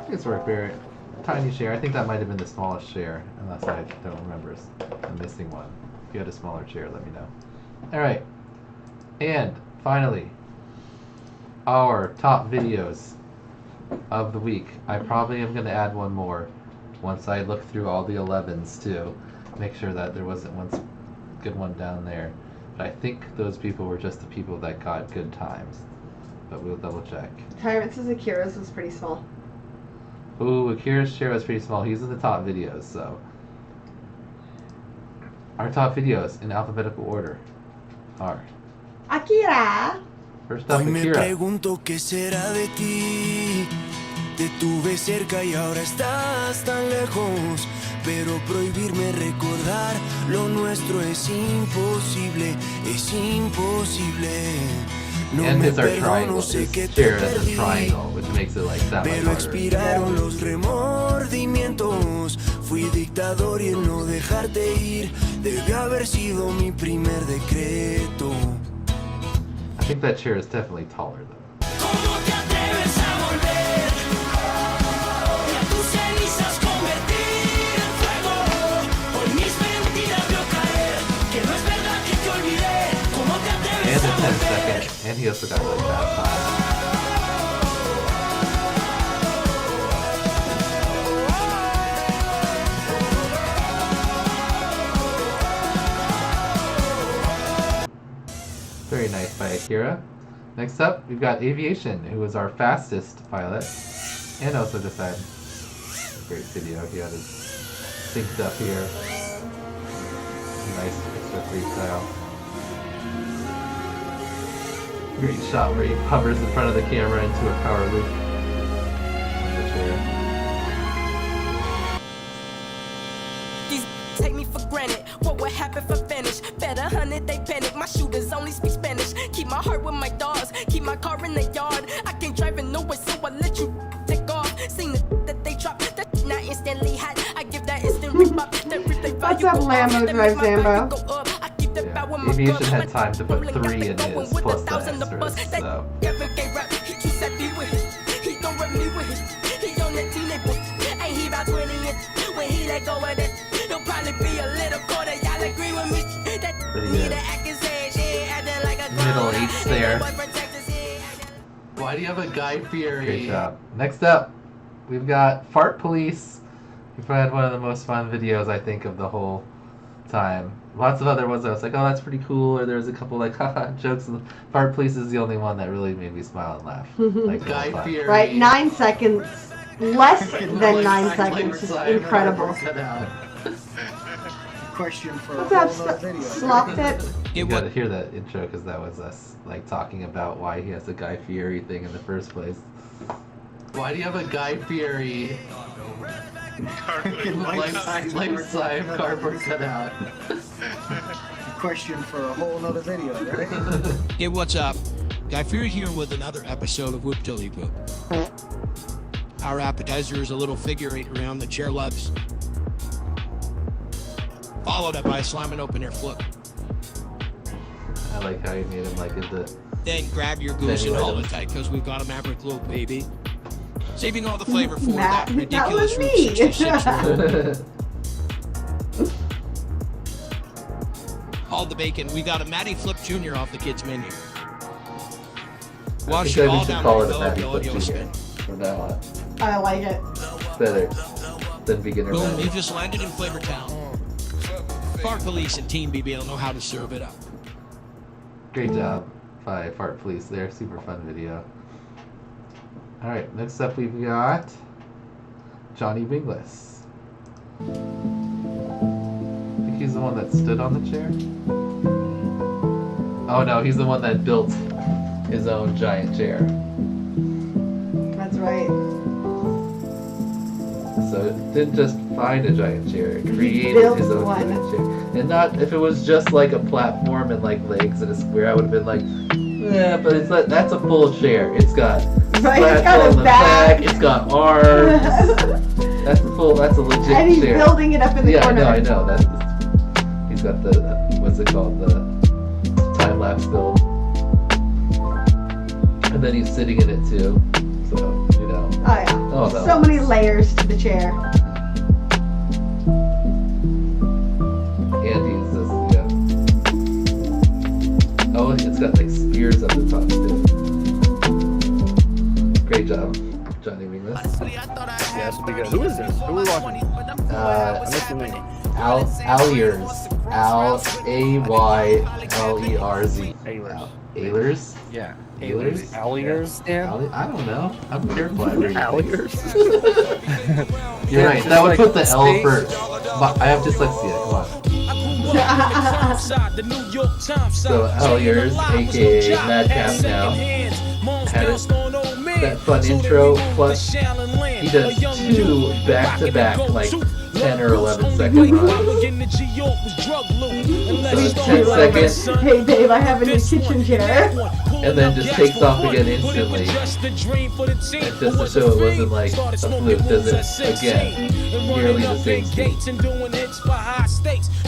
Nice work, Barrett. Tiny chair. I think that might have been the smallest chair, unless I don't remember the missing one. If you had a smaller chair, let me know. Alright. And, finally, our top videos of the week. I probably am going to add one more once I look through all the 11s too. Make sure that there wasn't one good one down there. But I think those people were just the people that got good times. But we'll double check. Tyrant says Akira's was pretty small. Ooh, Akira's chair was pretty small. He's in the top videos, so. Our top videos in alphabetical order are Akira. First up, Hoy me Akira. pregunto qué será de ti. Te tuve cerca y ahora estás tan lejos. Pero prohibirme recordar lo nuestro es imposible, es imposible. No And me his are perdono, triangles. sé His que te chair is a perdí. triangle, which makes it like that much Pero harder. expiraron los remordimientos. Fui dictador y el no dejarte ir debe haber sido mi primer decreto. I think that chair is definitely taller though. ¿Cómo te atreves a volver? Y a tus cenizas convertir en fuego. Por mis mentiras veo caer. Que no es verdad que te olvidé. ¿Cómo te atreves And a in 10 volver? seconds. And he also got really fast time. Very nice by Akira. Next up, we've got Aviation, who was our fastest pilot, and also just had a great video. He had his synced up here. Nice extra freestyle. Great shot where he hovers in front of the camera into a power loop. On the chair. These take me for granted. What would happen if I finish? Bet 100 they panic. My shooters only speak Spanish. Keep my heart with my dogs. Keep my car in the yard. I can't drive it nowhere, so I let you take off. Seen the that they drop. That not instantly hot. I give that instant rebop. That rip they What's up, Lambo Drive Zambo? Yeah, Aviation had time to put 3 in his plus the extras, so. Pretty good. Middle 8s there. Why do you have a Guy Fieri? Great job. Next up, we've got Fart Police. We've had one of the most fun videos, I think, of the whole time. lots of other ones I was like, oh, that's pretty cool, or there was a couple like haha jokes. Fart Police is the only one that really made me smile and laugh. Like Guy Fieri. Right, 9 seconds. Less than 9 seconds is incredible. Question for What's a up, whole nother video. Slop Tip? You gotta hear that intro because that was us like talking about why he has a Guy Fieri thing in the first place. Why do you have a Guy Fieri life-size cardboard cutout? Question for a whole nother video, right? Hey, what's up? Guy Fieri here with another episode of Whoop Till You Poop. Our appetizer is a little figure eight around the chair legs, followed up by a slamming open air flip. I like how you made him like into. Then grab your goose and hold it tight, because we've got a Maverick Loop, baby. Saving all the flavor for that ridiculous Route 66 roll. All the bacon. We got a Matty Flip Jr. off the kids' menu. Wash it all down call with it a Matty Flip Jr. spin. From now on. I like it. Better than beginner. Boom, Matty. you just landed in Flavor Town. Fart Police and Team BBL know how to serve it up. Great job by Fart Police there. Super fun video. Alright, next up we've got Johnny Wingless. I think he's the one that stood on the chair. Oh no, he's the one that built his own giant chair. That's right. So it didn't just find a giant chair, it created built his own one. giant chair. And not if it was just like a platform and like legs and a square, I would have been like, yeah, but it's like, that's a full chair. It's got Right, slats it's got on a the back. it's got arms. That's a legit And he's chair. building it up in the corner. I know. He's got the, what's it called, the time-lapse build. And then he's sitting in it too. So, you know. Oh yeah. Oh, no. So many layers to the chair. And he's just, yeah. Oh, it's got like spears up the top too. Great job, Johnny Wingless. Yeah, this will be good. Who is this? Who are we watching? I missed the name. Alyers. Aylerz. Aylers? Yeah. Aylers? Alyers, Dan? I don't know. I'm careful at reading. Alyers? You're right. That would put the L first. But I have dyslexia. Come on. So Alyers, aka Madcap now, had that fun intro. Plus, he does 2 back-to-back, like 10 or 11 second runs. So it's 10 seconds. Hey babe, I have a new kitchen chair. And then just takes off again instantly. And just to show it wasn't like a fluke, does it again. Nearly the same speed.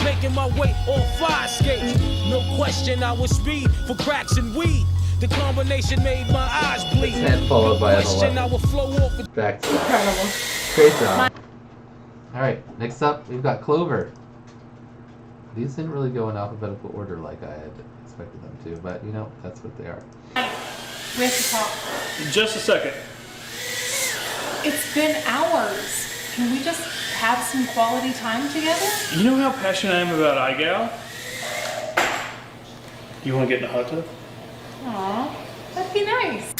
Making my way on 5 skates. No question, I was speed for cracks and weed. The combination made my eyes bleed. 10 followed by an 11. Back to Incredible. Great job. Alright, next up we've got Clover. These didn't really go in alphabetical order like I had expected them to, but you know, that's what they are. We have to talk. Just a second. It's been hours. Can we just have some quality time together? You know how passionate I am about IGOW? You want to get in a hot tub? Aw, that'd be nice.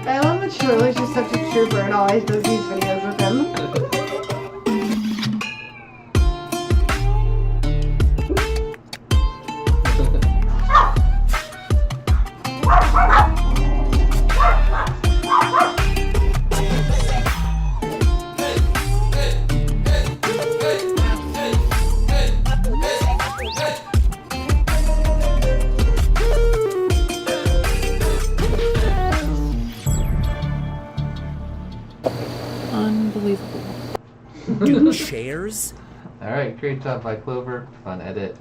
I love that Shirley's just such a trooper and always does these videos with him. Unbelievable. Do chairs? Alright, great job by Clover. Fun edit.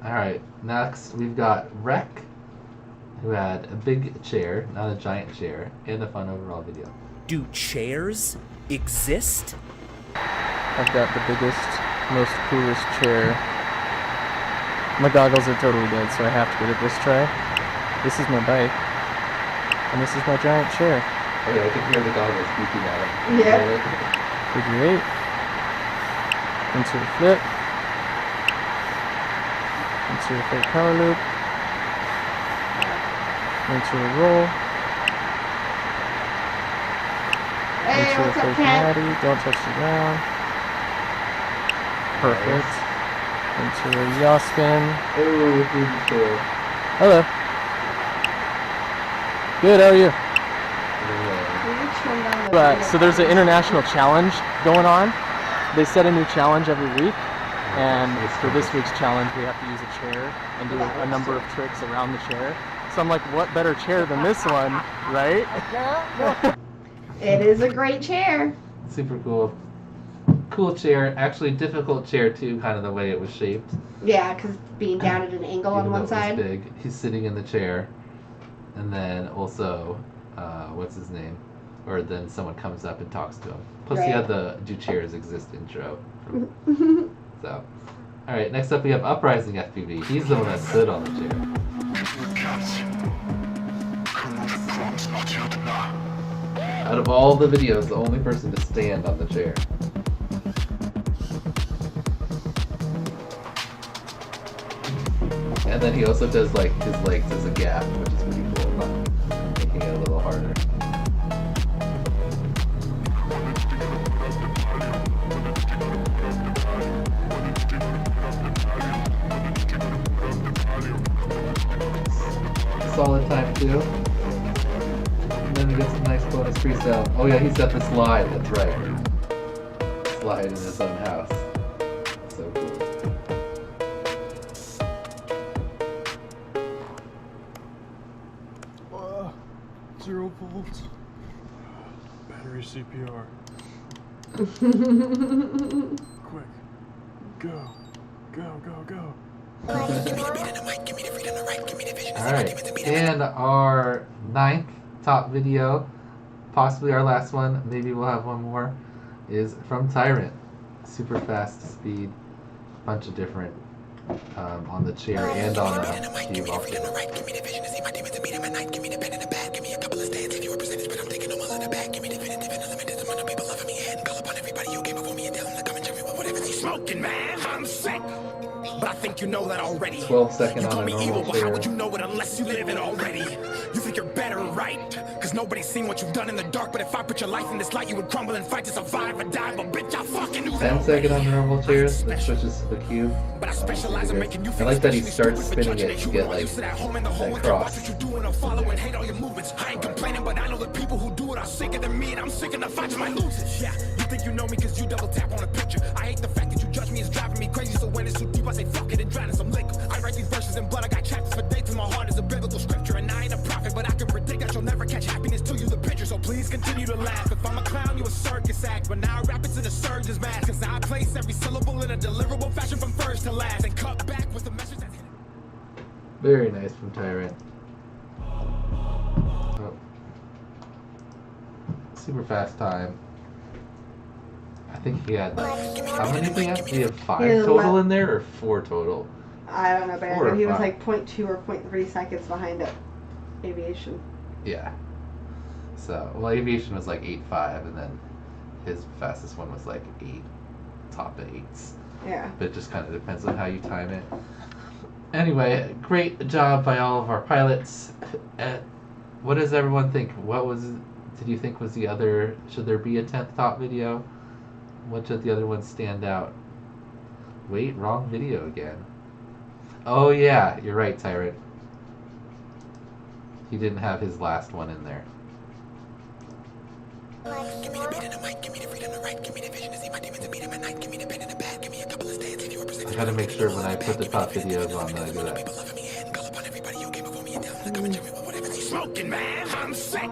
Alright, next we've got Rec, who had a big chair, not a giant chair, and a fun overall video. Do chairs exist? I've got the biggest, most coolest chair. My goggles are totally dead, so I have to give it this try. This is my bike. And this is my giant chair. Oh yeah, I can hear the goggles beeping at it. Yeah. Figure 8. Into a flip. Into a fake power loop. Into a roll. Hey, Into a what's up, fake Ken? natty. Don't touch the ground. Perfect. Into a yaw spin. Oh, cool. Hello. Good, how are you? So there's an international challenge going on. They set a new challenge every week. And for this week's challenge, we have to use a chair and do a number of tricks around the chair. So I'm like, what better chair than this one, right? It is a great chair. Super cool. Cool chair. Actually, difficult chair too, kind of the way it was shaped. Yeah, because being down at an angle on Even one though it was side. big. He's sitting in the chair. And then also, what's his name? Or then someone comes up and talks to him. Plus he had the Do Chairs Exist intro. So, alright, next up we have Uprising FPV. He's the one that stood on the chair. Out of all the videos, the only person to stand on the chair. And then he also does like his legs as a gap, which is pretty cool, making it a little harder. Solid time too. And then we get some nice bonus freestyle. Oh yeah, he's got the slide, that's right. Slide in his own house. So cool. 0 volts. Battery CPR. Quick. Go. Go, go, go. Alright, and our 9th top video, possibly our last one, maybe we'll have one more, is from Tyrant. Super fast speed, bunch of different on the chair and on the cube also. Smoking, man, I'm sick. But I think you know that already. 12 second you on call a me normal evil, but chair. how would you know it unless you live it already? You think you're better, right? Cause nobody's seen what you've done in the dark. But if I put your life in this light, you would crumble and fight to survive or die. But bitch, I fucking knew 10 second on the normal chairs, it switches to the cube. But I specialize in making you I like that he starts spinning it to get like that cross. what you do and I'm following, hate all your movements. I ain't complaining, but I know the people who do it are sicker than me, and I'm sick of the fights my losers. Yeah, you think you know me cause you double tap on a picture. I hate the fact that you judge me is driving me crazy. So when it's too deep, I say fuck it and drown in some liquor. I write these verses in blood, I got chapters for dates, and my heart is a biblical scripture. And I ain't a prophet, but I can predict that you'll never catch happiness till you the picture. So please continue to laugh. If I'm a clown, you a circus act. But now I rap it to the surgeon's mask. Cause I place every syllable in a deliverable fashion from first to last. And cut back with a message that's Very nice from Tyrant. Oh. Super fast time. I think he had like, how many did he have? Did he have 5 He had total in there or 4 total? I don't know, but I 4 know or he was 5? like 0.2 or 0.3 seconds behind it. Aviation. Yeah. So, well, Aviation was like 8.5, and then his fastest one was like 8, top 8s. Yeah. But it just kind of depends on how you time it. Anyway, great job by all of our pilots. What does everyone think? Did you think was the other, should there be a 10th top video? What should the other ones stand out? Wait, wrong video again. Oh yeah, you're right, Tyrant. He didn't have his last one in there. give me the beat and the mic, give me the freedom to write, give me the vision to see my demons and beat them at night, give me the pen and the pad, give me a couple of stands if you represent. I gotta make sure when I put the top videos on that I do that. Smoking, man, I'm sick.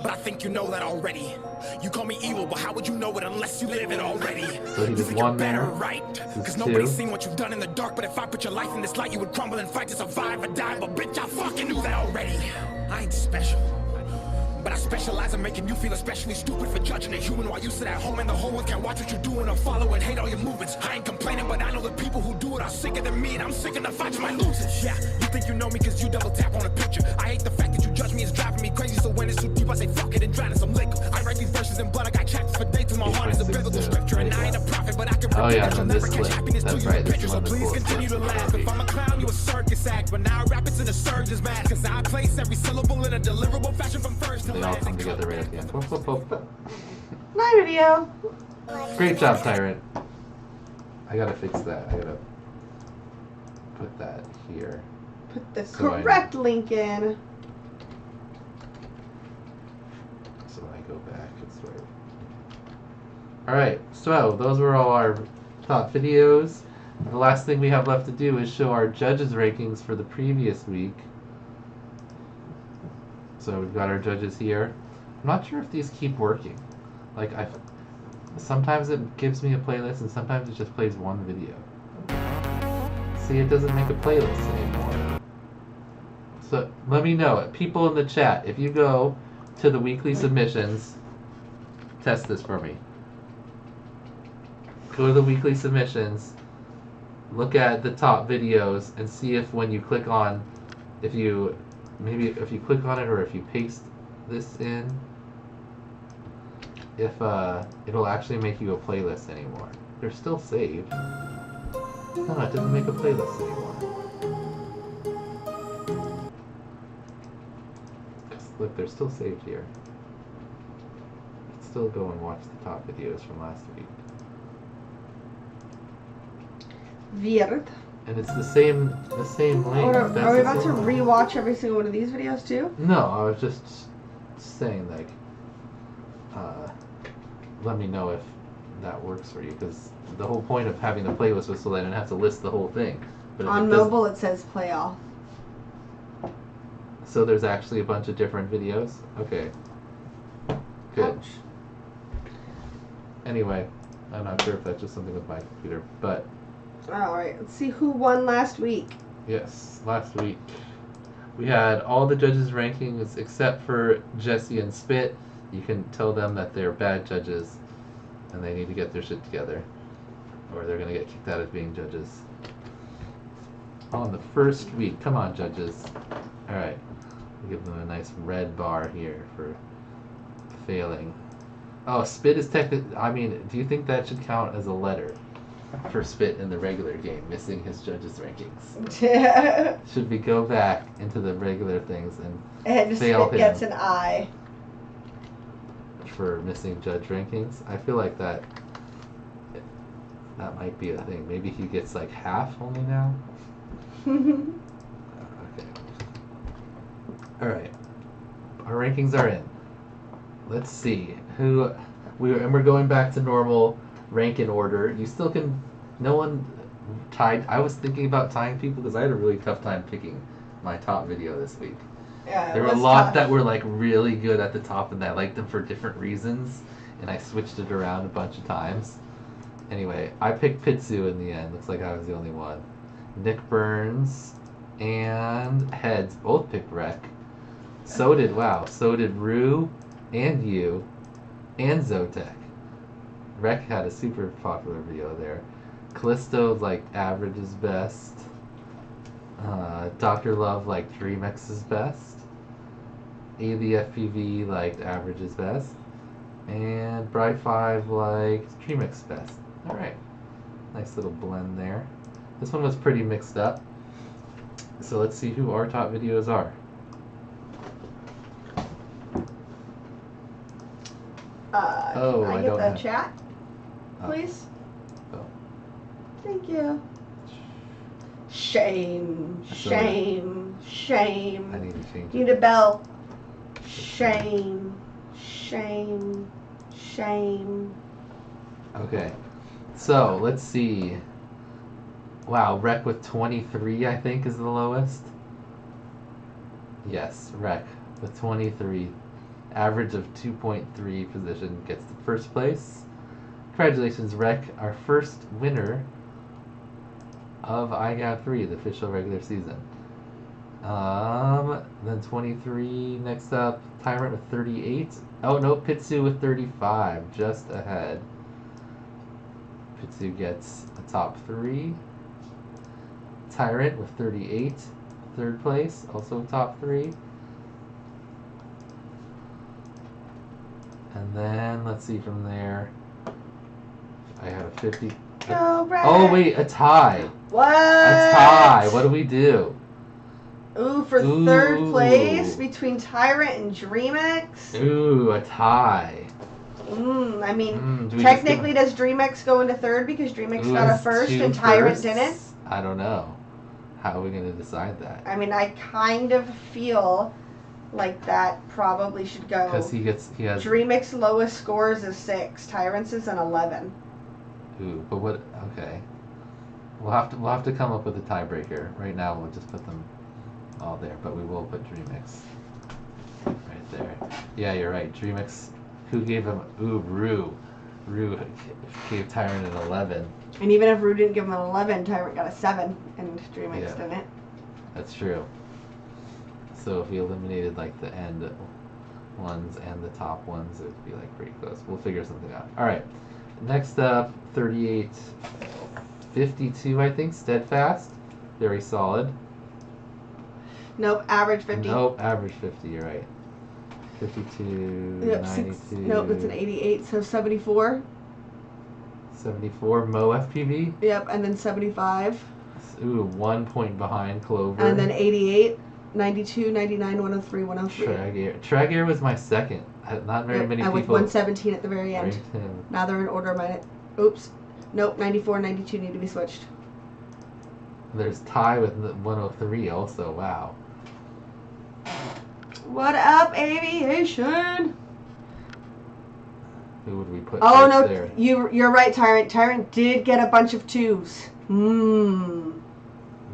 But I think you know that already. You call me evil, but how would you know it unless you live it already? So he You did think you're one better, there. right? This Cause is nobody's 2. seen what you've done in the dark. But if I put your life in this light, you would crumble and fight to survive or die. But bitch, I fucking knew that already. I ain't special. But I specialize in making you feel especially stupid for judging a human while you sit at home and the whole world can't watch what you're doing or follow and hate all your movements. I ain't complaining, but I know the people who do it are sicker than me, and I'm sick enough fighting my losers. Yeah, you think you know me cause you double tap on a picture. I hate the fact that you judge me, it's driving me crazy, so when it's too deep I say fuck it and drown in some liquor. I write these verses in blood, I got chapters for days till my heart is a biblical scripture, and I ain't a prophet, but I can Oh yeah, that you'll and never this catch clip. happiness till That's you right, this picture, is so one of the please coolest continue to clips. laugh. If I'm a clown, you a circus act, but now I rap it's in a surgeon's mask, cause I place every syllable in a deliverable fashion from first to They all last. come together right at the end. Whoop, whoop, whoop. My video. Great job, Tyrant. I gotta fix that. I gotta put that here. Put the So I- correct link in. So when I go back, it's right. Alright, so those were all our top videos. The last thing we have left to do is show our judges' rankings for the previous week. So we've got our judges here. I'm not sure if these keep working. Like, sometimes it gives me a playlist and sometimes it just plays one video. See, it doesn't make a playlist anymore. So let me know, people in the chat, if you go to the weekly submissions, test this for me. Go to the weekly submissions, look at the top videos, and see if when you click on, if you click on it or if you paste this in, if it'll actually make you a playlist anymore. They're still saved. No, it doesn't make a playlist anymore. Look, they're still saved here. Let's still go and watch the top videos from last week. Weird. And it's the same link. Are That's we the about to same link. rewatch every single one of these videos too? No, I was just saying, like, let me know if that works for you, because the whole point of having the playlist was so that I didn't have to list the whole thing. But if On it doesn't- mobile it says play off. So there's actually a bunch of different videos? Okay. Good. Ouch. Anyway, I'm not sure if that's just something with my computer, but Alright, let's see who won last week. yes, last week we had all the judges' rankings except for Jesse and Spit. You can tell them that they're bad judges and they need to get their shit together, or they're gonna get kicked out of being judges. On the first week, come on, judges. Alright, we'll give them a nice red bar here for failing. Oh, Spit is technically, I mean, do you think that should count as a letter for Spit in the regular game, missing his judges' rankings? Should we go back into the regular things and fail Spit him gets an I. for missing judge rankings? I feel like that might be a thing. Maybe he gets like half only now. Okay. Alright. Our rankings are in. Let's see who we're going back to normal rank in order. You still can. No one tied. I was thinking about tying people because I had a really tough time picking my top video this week. Yeah, There were a lot that were like really good at the top and I liked them for different reasons, and I switched it around a bunch of times. Anyway, I picked Pitsu in the end. Looks like I was the only one. Nick Burns and Heads both picked Rec. So did Rue and you and Zotek. Rec had a super popular video there. Callisto like average is best. Dr. Love liked Remix's best. AVFPV liked average is best. And Bright5 liked Tremix best. Alright. Nice little blend there. This one was pretty mixed up. So let's see who our top videos are. Can I get don't the have- chat, Oh. please? Oh. Thank you. Shame, That's all right. shame, shame. I need to change You it. need a bell. Shame, shame, shame. Okay. So let's see. Wow, Rec with 23 I think is the lowest. Yes, Rec with 23. Average of 2.3 position gets the first place. Congratulations, Rec, our first winner of IGOW 3, the official regular season. Then 23. Next up, Tyrant with 38. Oh no, Pitsu with 35, just ahead. Pitsu gets a top 3. Tyrant with 38, third place, also top 3. And then let's see from there. I have a 50. Go, Brett. Oh wait, a tie. What? A tie. What do we do? Ooh, for third place between Tyrant and DreamX. Ooh, a tie. I mean, do we technically, does DreamX go into third because DreamX Ooh, got a it's first two and Tyrant firsts? didn't? I don't know. How are we going to decide that? I mean, I kind of feel like that probably should go. Because he has. DreamX's lowest scores is 6. Tyrant's is an 11. Ooh, but what? Okay. We'll have to come up with a tiebreaker. Right now, we'll just put them all there, but we will put DreamX right there. Yeah, you're right. DreamX. Who gave him? Ooh, Rue. Rue gave Tyrant an 11. And even if Rue didn't give him an 11, Tyrant got a 7, and DreamX didn't. That's true. So if we eliminated like the end ones and the top ones, it would be like pretty close. We'll figure something out. All right. Next up, 38, 52, I think. Steadfast. Very solid. Nope, average 50. Nope, average 50. You're right. 52, Yep, 92. Nope, that's an 88, so 74. 74, Mo FPV. Yep, and then 75. Ooh, 1 point behind Clover. And then 88, 92, 99, 103, 103. Tragear was my second. Not very many and people. with 117 at the very end. ranked him. Now they're in order minus. Oops. Nope, 94, 92 need to be switched. There's Ty with 103 also. Wow. What up, aviation? Who would we put Oh right no, there? you're right, Tyrant. Tyrant did get a bunch of 2s.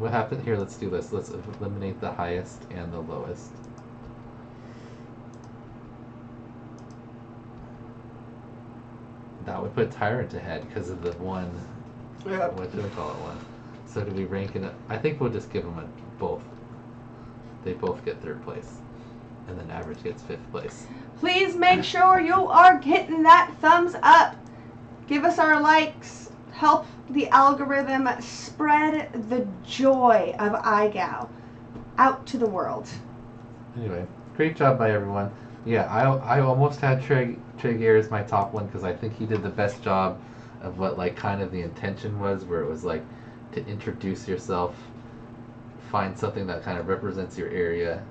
What happened here? Let's do this. Let's eliminate the highest and the lowest. That would put Tyrant ahead because of the one. Yep. What do we call it? One. So do we rank it? I think we'll just give them both. They both get third place, and then average gets 5th place. Please make sure you are hitting that thumbs up. Give us our likes. Help the algorithm spread the joy of IGOW out to the world. Anyway, great job by everyone. Yeah, I almost had Tragear as my top one because I think he did the best job of what like kind of the intention was, where it was like to introduce yourself, find something that kind of represents your area,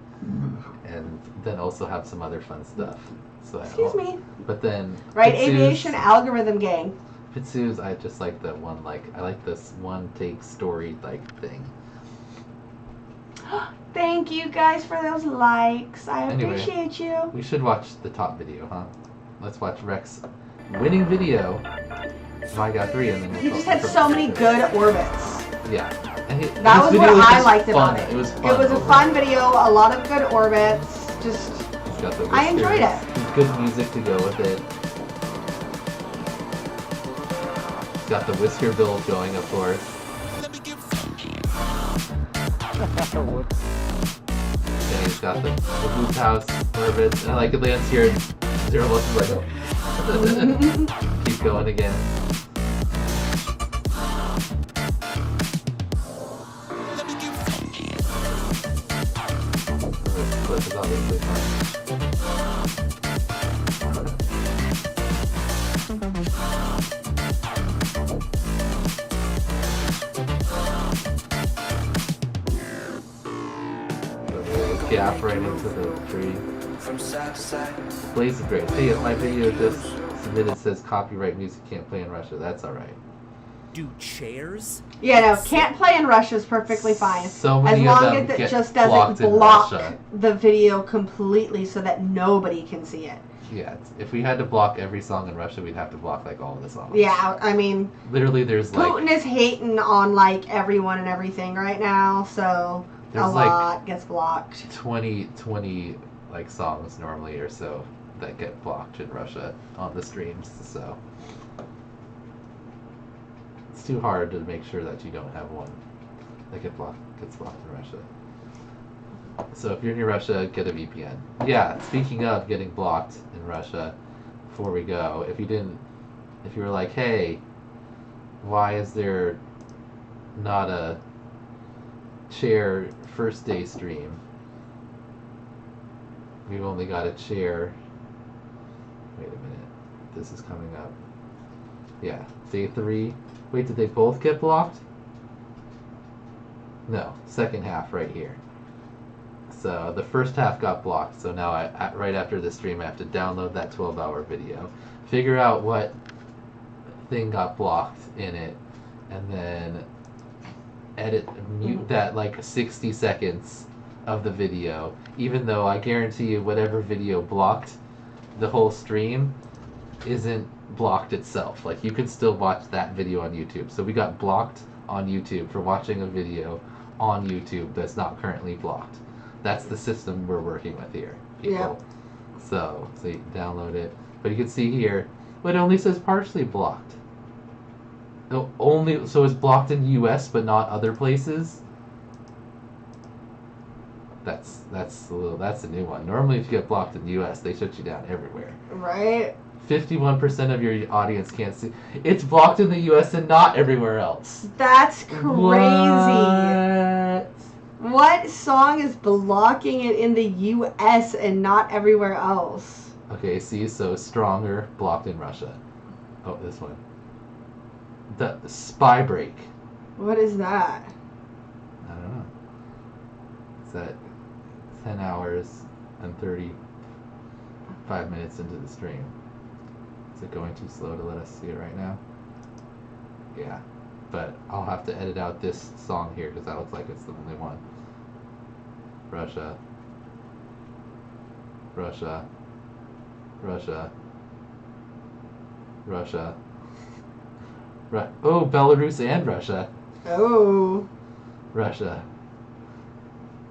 and then also have some other fun stuff. So Excuse me. But then Right, Pitsu's- aviation algorithm gang. Pitsu's, I just like the one I like this one take story like thing. Thank you guys for those likes. I Anyway, appreciate you. We should watch the top video, huh? Let's watch Rex winning video. My God 3, and then we'll He talk just had about so the many picture. good orbits. Yeah. And That was this what video I just liked fun. about it. It was fun. It was a fun video, a lot of good orbits. Just, It's got the I enjoyed it. whiskers, good music to go with it. It's got the whisker build going, of course. And he's got the boot house orbits. And I like it lands here. Zero Lux is like, oh. Keep going again. This clip is obviously fun. Gap right into the tree. Blaze is great. Hey, my video just submitted says copyright music can't play in Russia. That's alright. Do chairs? Yeah, no, can't play in Russia is perfectly fine. So as many long of them as it get just blocked doesn't in block Russia. the video completely so that nobody can see it. Yeah, if we had to block every song in Russia, we'd have to block like all of the songs. Yeah, I mean, Literally, there's like Putin is hating on like everyone and everything right now, so There's, a like, lot gets blocked. 20 like songs normally or so that get blocked in Russia on the streams. So it's too hard to make sure that you don't have one that gets blocked in Russia. So if you're near Russia, get a VPN. Yeah, speaking of getting blocked in Russia, before we go, if you were like, hey, why is there not a chair first day stream? We've only got a chair. Wait a minute. This is coming up. Yeah, day 3. Wait, did they both get blocked? No, second half right here. So the first half got blocked. So now right after the stream, I have to download that 12-hour video, figure out what thing got blocked in it, and then mute that like 60 seconds of the video, even though I guarantee you whatever video blocked the whole stream isn't blocked itself. Like, you can still watch that video on YouTube. So we got blocked on YouTube for watching a video on YouTube that's not currently blocked. That's the system we're working with here, people. Yep. So you can download it. But you can see here, it only says partially blocked. So it's blocked in the US but not other places. That's a new one. Normally, if you get blocked in the U.S., they shut you down everywhere. Right. 51% of your audience can't see. It's blocked in the U.S. and not everywhere else. That's crazy. What? What song is blocking it in the U.S. and not everywhere else? Okay, see, so Stronger, blocked in Russia. Oh, this one. The Spy Break. What is that? I don't know. It's at 10 hours and 35 minutes into the stream. Is it going too slow to let us see it right now? Yeah, but I'll have to edit out this song here because that looks like it's the only one. Russia. Russia. Russia. Russia. Oh, Belarus and Russia. Oh. Russia.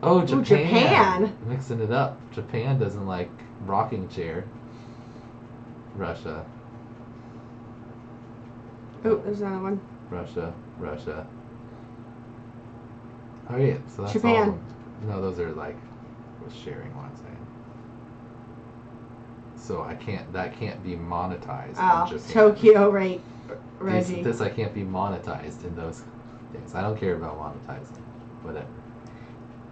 Oh, Japan. Ooh, Japan. Mixing it up. Japan doesn't like rocking chair. Russia. Oh, there's another one. Russia. Russia. Oh yeah, so that's Japan. all of them. No, those are like sharing ones. So that can't be monetized in Japan. Tokyo, right, Reggie. This I can't be monetized in those things. I don't care about monetizing. Whatever.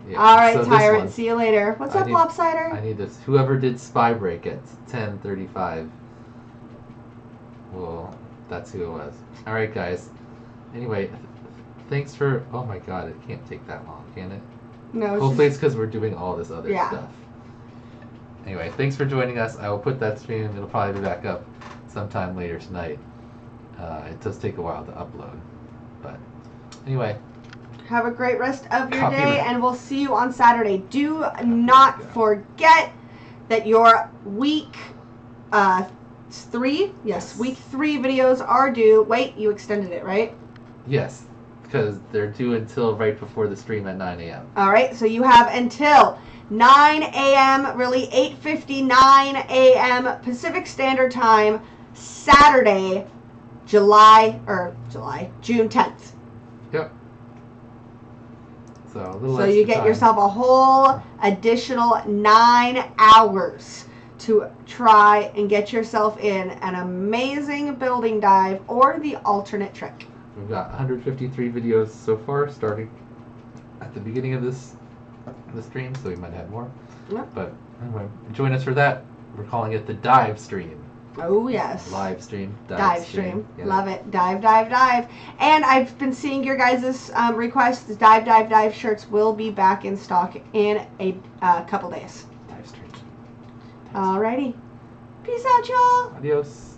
Yeah. All right, so Tyrant. See you later. What's up, Lopsider? I need this. Whoever did Spy Break at 10:35. Well, that's who it was. All right, guys. Anyway, thanks for. Oh my God, it can't take that long, can it? No. Hopefully, it's because we're doing all this other Yeah. stuff. Anyway, thanks for joining us. I will put that stream. It'll probably be back up sometime later tonight. It does take a while to upload, but anyway. Have a great rest of your Copy day, it. and we'll see you on Saturday. Do not forget that your week 3, week 3 videos are due. Wait, you extended it, right? Yes, because they're due until right before the stream at 9 a.m. All right, so you have until 9 a.m., really 8:59 a.m. Pacific Standard Time, Saturday, June 10th. Yep. So a little So extra you get time. yourself a whole additional 9 hours to try and get yourself in an amazing building dive or the alternate trick. We've got 153 videos so far, starting at the beginning of the stream, so we might have more. Yep. But anyway, join us for that. We're calling it the dive stream. Oh, yes. Live stream. Dive stream. Yeah. Love it. Dive, dive, dive. And I've been seeing your guys' requests. The dive, dive, dive shirts will be back in stock in a couple days. Dive stream. Alrighty. Peace out, y'all. Adios.